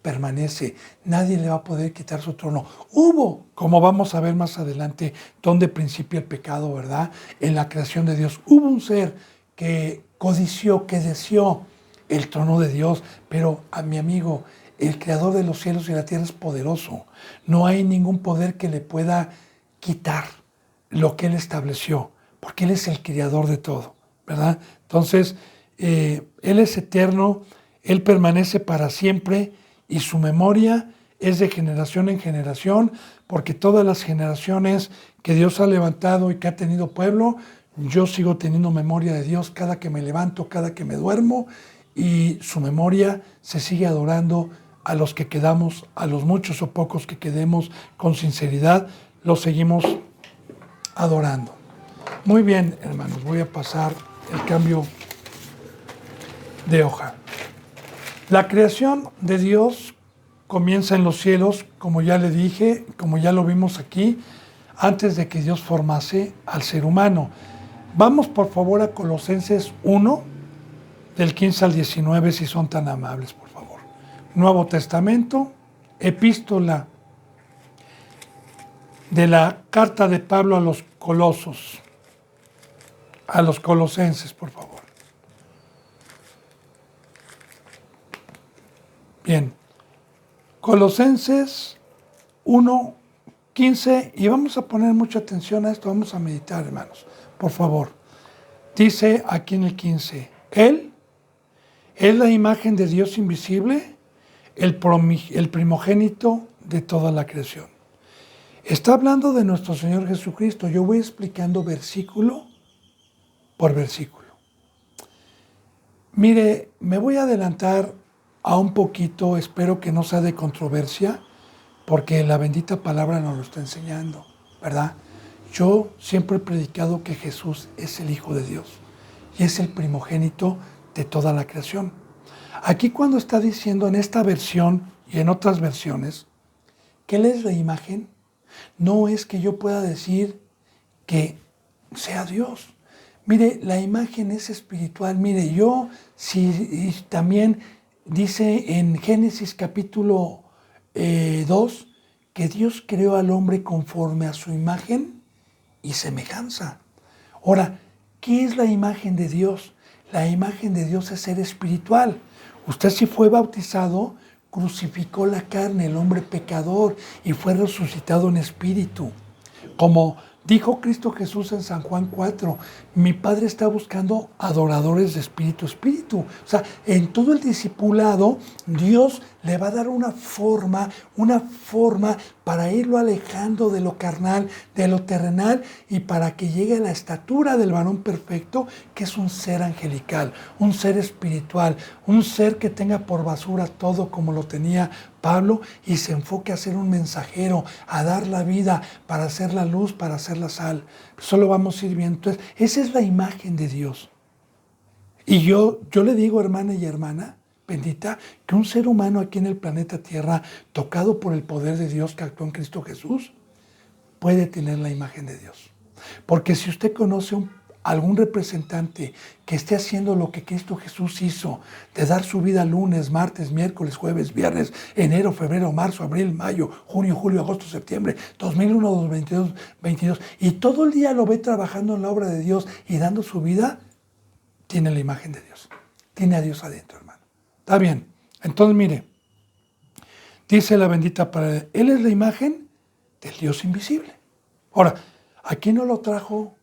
permanece, nadie le va a poder quitar su trono. Hubo, como vamos a ver más adelante, donde principia el pecado, ¿verdad? En la creación de Dios, hubo un ser que codició, que deseó el trono de Dios, pero a mi amigo, el creador de los cielos y la tierra es poderoso. No hay ningún poder que le pueda quitar lo que Él estableció, porque Él es el creador de todo, ¿verdad? Entonces, Él es eterno, Él permanece para siempre y su memoria es de generación en generación, porque todas las generaciones que Dios ha levantado y que ha tenido pueblo, yo sigo teniendo memoria de Dios cada que me levanto, cada que me duermo, y su memoria se sigue adorando a los que quedamos, a los muchos o pocos que quedemos con sinceridad, los seguimos adorando. Muy bien, hermanos, voy a pasar el cambio de hoja. La creación de Dios comienza en los cielos, como ya le dije, como ya lo vimos aquí, antes de que Dios formase al ser humano. Vamos por favor a Colosenses 1, del 15 al 19, si son tan amables, por favor. Nuevo Testamento, epístola de la carta de Pablo a los Colosos, a los Colosenses, por favor. Bien, Colosenses 1:15, y vamos a poner mucha atención a esto, vamos a meditar, hermanos, por favor. Dice aquí en el 15, Él es la imagen de Dios invisible, el primogénito de toda la creación. Está hablando de nuestro Señor Jesucristo. Yo voy explicando versículo por versículo. Mire, me voy a adelantar a un poquito, espero que no sea de controversia, porque la bendita palabra nos lo está enseñando, ¿verdad? Yo siempre he predicado que Jesús es el Hijo de Dios y es el primogénito de toda la creación. Aquí cuando está diciendo en esta versión y en otras versiones que Él es la imagen, no es que yo pueda decir que sea Dios. Mire, la imagen es espiritual. Mire, y también dice en Génesis capítulo 2 que Dios creó al hombre conforme a su imagen y semejanza. Ahora, ¿qué es la imagen de Dios? La imagen de Dios es ser espiritual. Usted, si fue bautizado, crucificó la carne, el hombre pecador, y fue resucitado en espíritu. Como dijo Cristo Jesús en San Juan 4, mi Padre está buscando adoradores de espíritu. O sea, en todo el discipulado, Dios le va a dar una forma para irlo alejando de lo carnal, de lo terrenal, y para que llegue a la estatura del varón perfecto, que es un ser angelical, un ser espiritual, un ser que tenga por basura todo como lo tenía Pablo y se enfoque a ser un mensajero, a dar la vida, para hacer la luz, para hacer la sal. Solo vamos a ir viendo. Entonces, esa es la imagen de Dios. Y yo le digo, hermana y hermana bendita, que un ser humano aquí en el planeta Tierra, tocado por el poder de Dios que actuó en Cristo Jesús, puede tener la imagen de Dios. Porque si usted conoce algún representante que esté haciendo lo que Cristo Jesús hizo, de dar su vida lunes, martes, miércoles, jueves, viernes, enero, febrero, marzo, abril, mayo, junio, julio, agosto, septiembre, 2001, 2022, 2022, y todo el día lo ve trabajando en la obra de Dios y dando su vida, tiene la imagen de Dios. Tiene a Dios adentro, hermano. Está bien. Entonces, mire, dice la bendita palabra, Él es la imagen del Dios invisible. Ahora, aquí nos lo trajo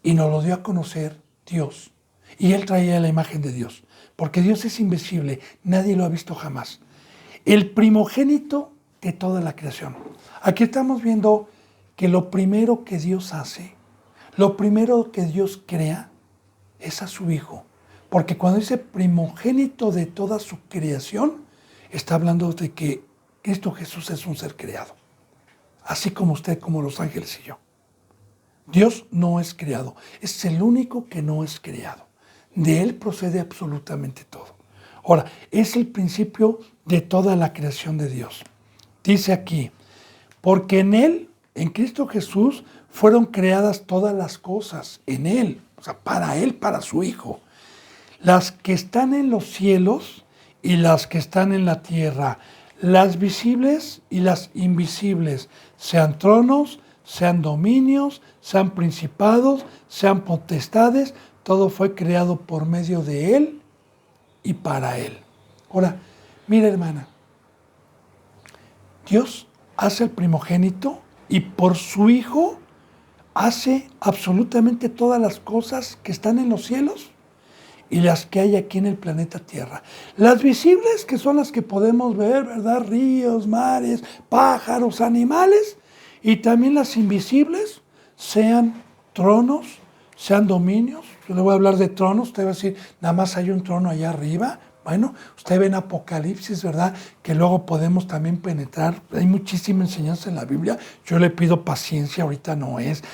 y nos lo dio a conocer Dios. Y Él traía la imagen de Dios. Porque Dios es invisible, nadie lo ha visto jamás. El primogénito de toda la creación. Aquí estamos viendo que lo primero que Dios hace, lo primero que Dios crea, es a su Hijo. Porque cuando dice primogénito de toda su creación, está hablando de que Cristo Jesús es un ser creado. Así como usted, como los ángeles y yo. Dios no es creado. Es el único que no es creado. De Él procede absolutamente todo. Ahora, es el principio de toda la creación de Dios. Dice aquí, porque en Él, en Cristo Jesús, fueron creadas todas las cosas. En Él, o sea, para Él, para su Hijo. Las que están en los cielos y las que están en la tierra, las visibles y las invisibles, sean tronos, sean dominios, sean principados, sean potestades, todo fue creado por medio de Él y para Él. Ahora, mira, hermana, Dios hace el primogénito y por su Hijo hace absolutamente todas las cosas que están en los cielos y las que hay aquí en el planeta Tierra. Las visibles, que son las que podemos ver, ¿verdad? Ríos, mares, pájaros, animales. Y también las invisibles, sean tronos, sean dominios. Yo le voy a hablar de tronos, usted va a decir, nada más hay un trono allá arriba. Bueno, usted ve en Apocalipsis, ¿verdad? Que luego podemos también penetrar. Hay muchísima enseñanza en la Biblia. Yo le pido paciencia, ahorita no es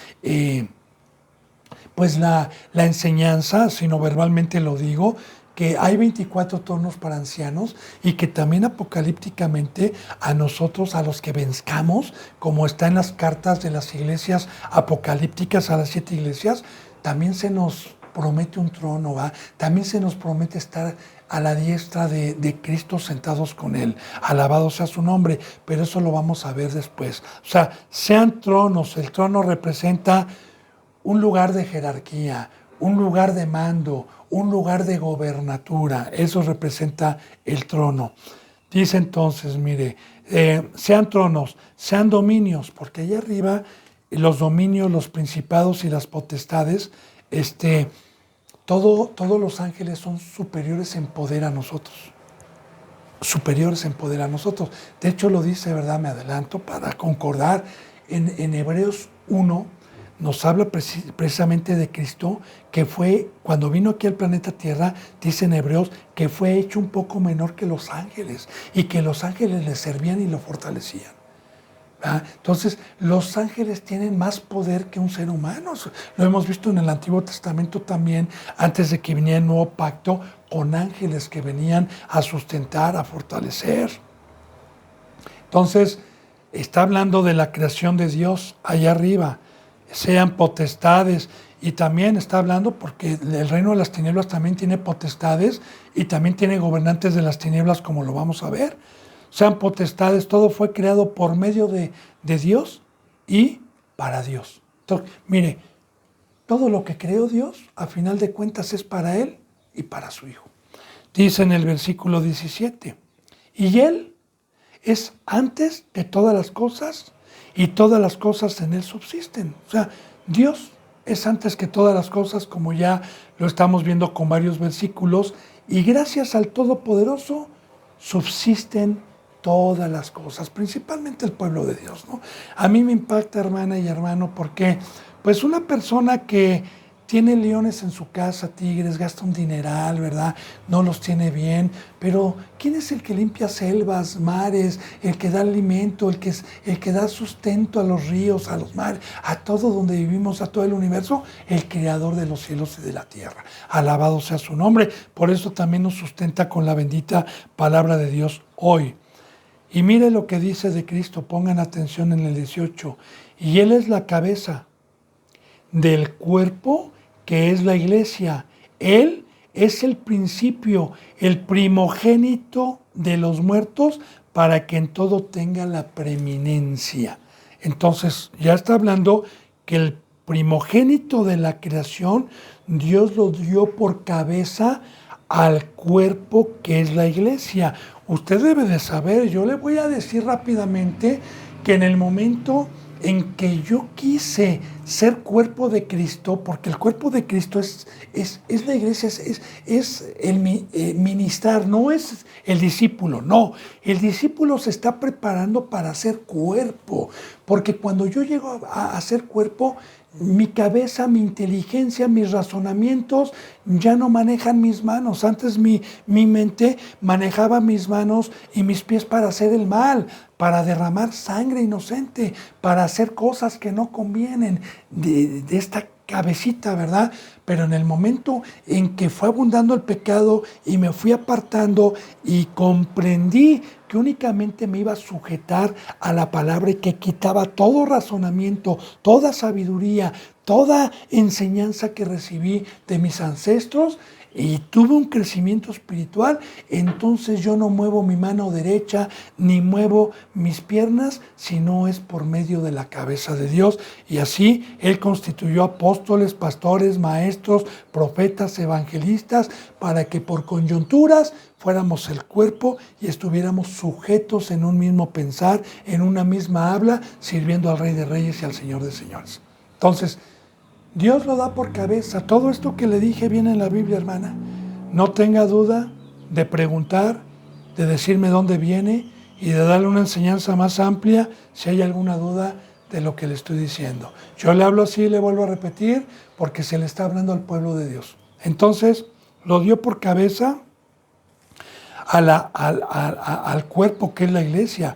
pues la enseñanza, sino verbalmente lo digo, que hay 24 tronos para ancianos y que también apocalípticamente a nosotros, a los que venzcamos, como está en las cartas de las iglesias apocalípticas a las 7 iglesias, también se nos promete un trono, ¿va? También se nos promete estar a la diestra de Cristo sentados con Él. Alabado sea su nombre, pero eso lo vamos a ver después. O sea, sean tronos, el trono representa un lugar de jerarquía, un lugar de mando, un lugar de gobernatura. Eso representa el trono. Dice entonces, mire, sean tronos, sean dominios, porque allá arriba los dominios, los principados y las potestades, todos los ángeles son superiores en poder a nosotros. Superiores en poder a nosotros. De hecho lo dice, ¿verdad? Me adelanto para concordar. En Hebreos 1 nos habla precisamente de Cristo, que fue, cuando vino aquí al planeta Tierra, dice en Hebreos, que fue hecho un poco menor que los ángeles, y que los ángeles le servían y lo fortalecían. Entonces, los ángeles tienen más poder que un ser humano. Lo hemos visto en el Antiguo Testamento también, antes de que viniera el nuevo pacto, con ángeles que venían a sustentar, a fortalecer. Entonces, está hablando de la creación de Dios allá arriba, sean potestades, y también está hablando porque el reino de las tinieblas también tiene potestades y también tiene gobernantes de las tinieblas, como lo vamos a ver. Sean potestades, todo fue creado por medio de Dios y para Dios. Entonces, mire, todo lo que creó Dios, a final de cuentas, es para Él y para su Hijo. Dice en el versículo 17, y Él es antes de todas las cosas, y todas las cosas en Él subsisten. O sea, Dios es antes que todas las cosas, como ya lo estamos viendo con varios versículos, y gracias al Todopoderoso subsisten todas las cosas, principalmente el pueblo de Dios, ¿no? A mí me impacta, hermana y hermano, porque pues una persona que tiene leones en su casa, tigres, gasta un dineral, ¿verdad? No los tiene bien, pero ¿quién es el que limpia selvas, mares, el que da alimento, el que da sustento a los ríos, a los mares, a todo donde vivimos, a todo el universo? El creador de los cielos y de la tierra. Alabado sea su nombre. Por eso también nos sustenta con la bendita palabra de Dios hoy. Y mire lo que dice de Cristo, pongan atención en el 18. Y Él es la cabeza del cuerpo que es la iglesia. Él es el principio, el primogénito de los muertos, para que en todo tenga la preeminencia. Entonces, ya está hablando que el primogénito de la creación, Dios lo dio por cabeza al cuerpo que es la iglesia. Usted debe de saber, yo le voy a decir rápidamente que en el momento en que yo quise ser cuerpo de Cristo, porque el cuerpo de Cristo es la iglesia, es el ministrar, no es el discípulo, no. El discípulo se está preparando para ser cuerpo, porque cuando yo llego a ser cuerpo, mi cabeza, mi inteligencia, mis razonamientos ya no manejan mis manos. Antes mi mente manejaba mis manos y mis pies para hacer el mal, para derramar sangre inocente, para hacer cosas que no convienen de esta cabecita, ¿verdad? Pero en el momento en que fue abundando el pecado y me fui apartando y comprendí que únicamente me iba a sujetar a la palabra y que quitaba todo razonamiento, toda sabiduría, toda enseñanza que recibí de mis ancestros, y tuve un crecimiento espiritual, entonces yo no muevo mi mano derecha ni muevo mis piernas, sino es por medio de la cabeza de Dios. Y así Él constituyó apóstoles, pastores, maestros, profetas, evangelistas, para que por coyunturas fuéramos el cuerpo y estuviéramos sujetos en un mismo pensar, en una misma habla, sirviendo al Rey de Reyes y al Señor de Señores. Entonces, Dios lo da por cabeza. Todo esto que le dije viene en la Biblia, hermana. No tenga duda de preguntar, de decirme dónde viene y de darle una enseñanza más amplia si hay alguna duda de lo que le estoy diciendo. Yo le hablo así y le vuelvo a repetir porque se le está hablando al pueblo de Dios. Entonces, lo dio por cabeza al cuerpo que es la iglesia.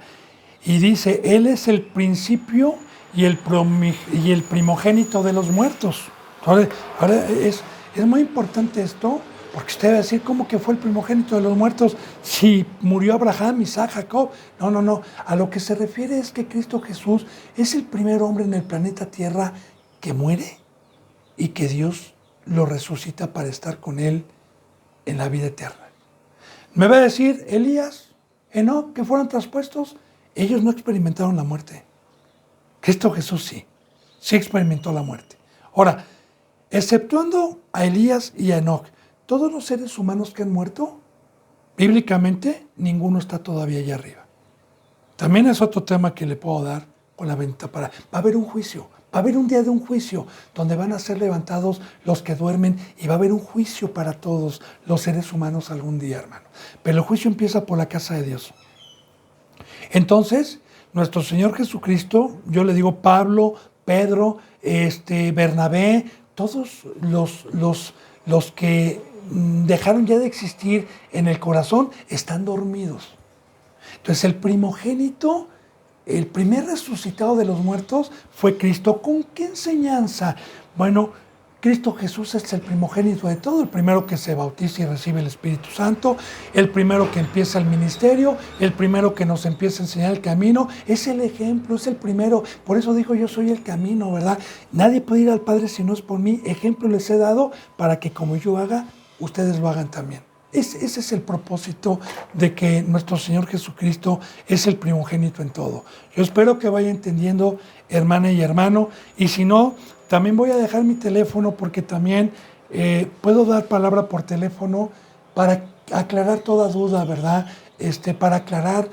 Y dice, Él es el principio y el primogénito de los muertos. Ahora es muy importante esto, porque usted va a decir, ¿cómo que fue el primogénito de los muertos si murió Abraham, Isaac, Jacob? No. A lo que se refiere es que Cristo Jesús es el primer hombre en el planeta Tierra que muere y que Dios lo resucita para estar con Él en la vida eterna. Me va a decir Elías, Enoc, que fueron traspuestos. Ellos no experimentaron la muerte. Cristo Jesús sí experimentó la muerte. Ahora, exceptuando a Elías y a Enoc, todos los seres humanos que han muerto, bíblicamente, ninguno está todavía allá arriba. También es otro tema que le puedo dar con la venta para. Va a haber un juicio, va a haber un día de un juicio donde van a ser levantados los que duermen y va a haber un juicio para todos los seres humanos algún día, hermano. Pero el juicio empieza por la casa de Dios. Entonces, nuestro Señor Jesucristo, yo le digo Pablo, Pedro, Bernabé, todos los que dejaron ya de existir en el corazón están dormidos. Entonces el primogénito, el primer resucitado de los muertos fue Cristo. ¿Con qué enseñanza? Bueno, Cristo Jesús es el primogénito de todo, el primero que se bautiza y recibe el Espíritu Santo, el primero que empieza el ministerio, el primero que nos empieza a enseñar el camino, es el ejemplo, es el primero. Por eso dijo, yo soy el camino, ¿verdad? Nadie puede ir al Padre si no es por mí. Ejemplo les he dado para que como yo haga, ustedes lo hagan también. Ese es el propósito de que nuestro Señor Jesucristo es el primogénito en todo. Yo espero que vaya entendiendo, hermana y hermano, y si no, también voy a dejar mi teléfono porque también puedo dar palabra por teléfono para aclarar toda duda, ¿verdad? Para aclarar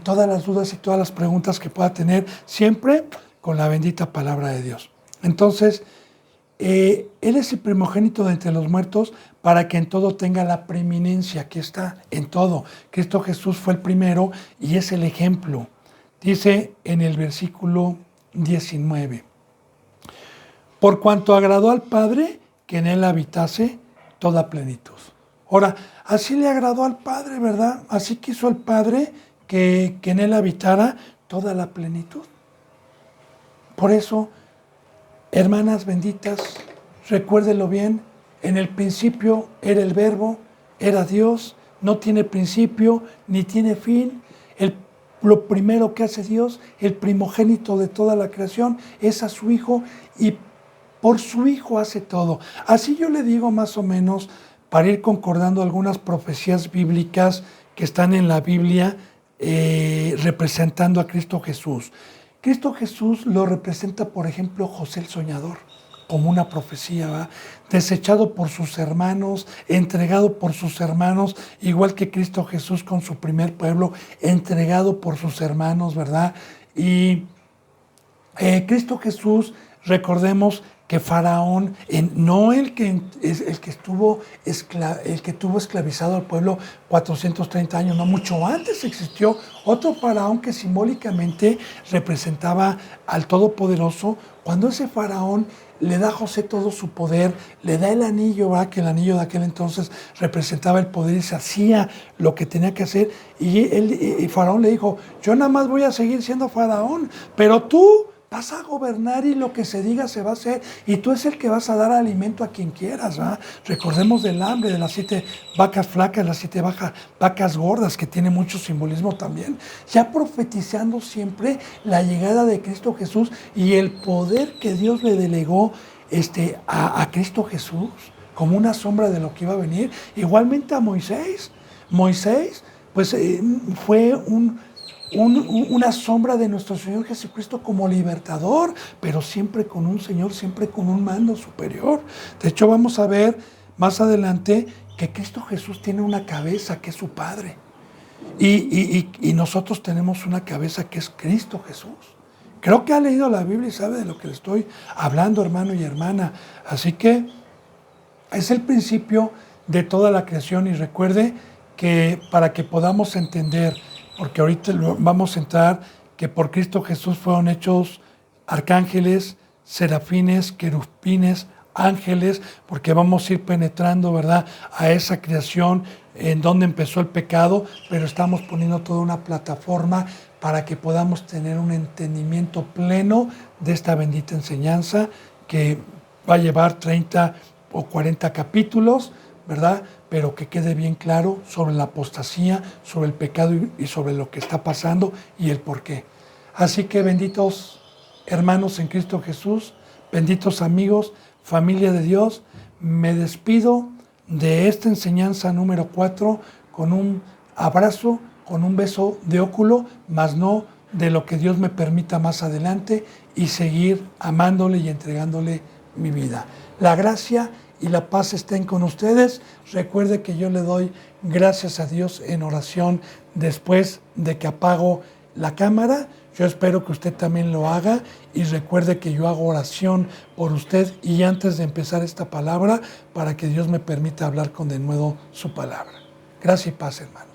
todas las dudas y todas las preguntas que pueda tener, siempre con la bendita palabra de Dios. Entonces, Él es el primogénito de entre los muertos para que en todo tenga la preeminencia. Aquí está, en todo. Cristo Jesús fue el primero y es el ejemplo. Dice en el versículo 19. Por cuanto agradó al Padre que en Él habitase toda plenitud. Ahora, así le agradó al Padre, ¿verdad? Así quiso el Padre que en Él habitara toda la plenitud. Por eso, hermanas benditas, recuérdenlo bien, en el principio era el Verbo, era Dios, no tiene principio ni tiene fin. Lo primero que hace Dios, el primogénito de toda la creación, es a su Hijo y por su Hijo hace todo. Así yo le digo más o menos, para ir concordando algunas profecías bíblicas que están en la Biblia representando a Cristo Jesús. Cristo Jesús lo representa, por ejemplo, José el Soñador, como una profecía, ¿va? Desechado por sus hermanos, entregado por sus hermanos, igual que Cristo Jesús con su primer pueblo, entregado por sus hermanos, ¿verdad? Y Cristo Jesús, recordemos que Faraón, no el que tuvo esclavizado al pueblo 430 años, no, mucho antes existió otro Faraón que simbólicamente representaba al Todopoderoso. Cuando ese Faraón le da a José todo su poder, le da el anillo, ¿verdad? Que el anillo de aquel entonces representaba el poder y se hacía lo que tenía que hacer. Y Faraón le dijo, yo nada más voy a seguir siendo Faraón, pero tú vas a gobernar y lo que se diga se va a hacer. Y tú es el que vas a dar alimento a quien quieras, ¿verdad? Recordemos del hambre, de las 7 vacas flacas, las 7 vacas gordas, que tiene mucho simbolismo también. Ya profetizando siempre la llegada de Cristo Jesús y el poder que Dios le delegó a Cristo Jesús como una sombra de lo que iba a venir. Igualmente a Moisés. Moisés, pues fue una sombra de nuestro Señor Jesucristo como libertador, pero siempre con un Señor, siempre con un mando superior. De hecho, vamos a ver más adelante que Cristo Jesús tiene una cabeza que es su Padre. Y nosotros tenemos una cabeza que es Cristo Jesús. Creo que ha leído la Biblia y sabe de lo que le estoy hablando, hermano y hermana. Así que es el principio de toda la creación y recuerde que para que podamos entender, porque ahorita vamos a entrar, que por Cristo Jesús fueron hechos arcángeles, serafines, querubines, ángeles, porque vamos a ir penetrando, ¿verdad?, a esa creación en donde empezó el pecado, pero estamos poniendo toda una plataforma para que podamos tener un entendimiento pleno de esta bendita enseñanza que va a llevar 30 o 40 capítulos, ¿verdad?, pero que quede bien claro sobre la apostasía, sobre el pecado y sobre lo que está pasando y el por qué. Así que benditos hermanos en Cristo Jesús, benditos amigos, familia de Dios, me despido de esta enseñanza número 4 con un abrazo, con un beso de óculo, más no de lo que Dios me permita más adelante, y seguir amándole y entregándole mi vida. La gracia y la paz estén con ustedes. Recuerde que yo le doy gracias a Dios en oración después de que apago la cámara. Yo espero que usted también lo haga, y recuerde que yo hago oración por usted y antes de empezar esta palabra, para que Dios me permita hablar con de nuevo su palabra. Gracias y paz, hermanos.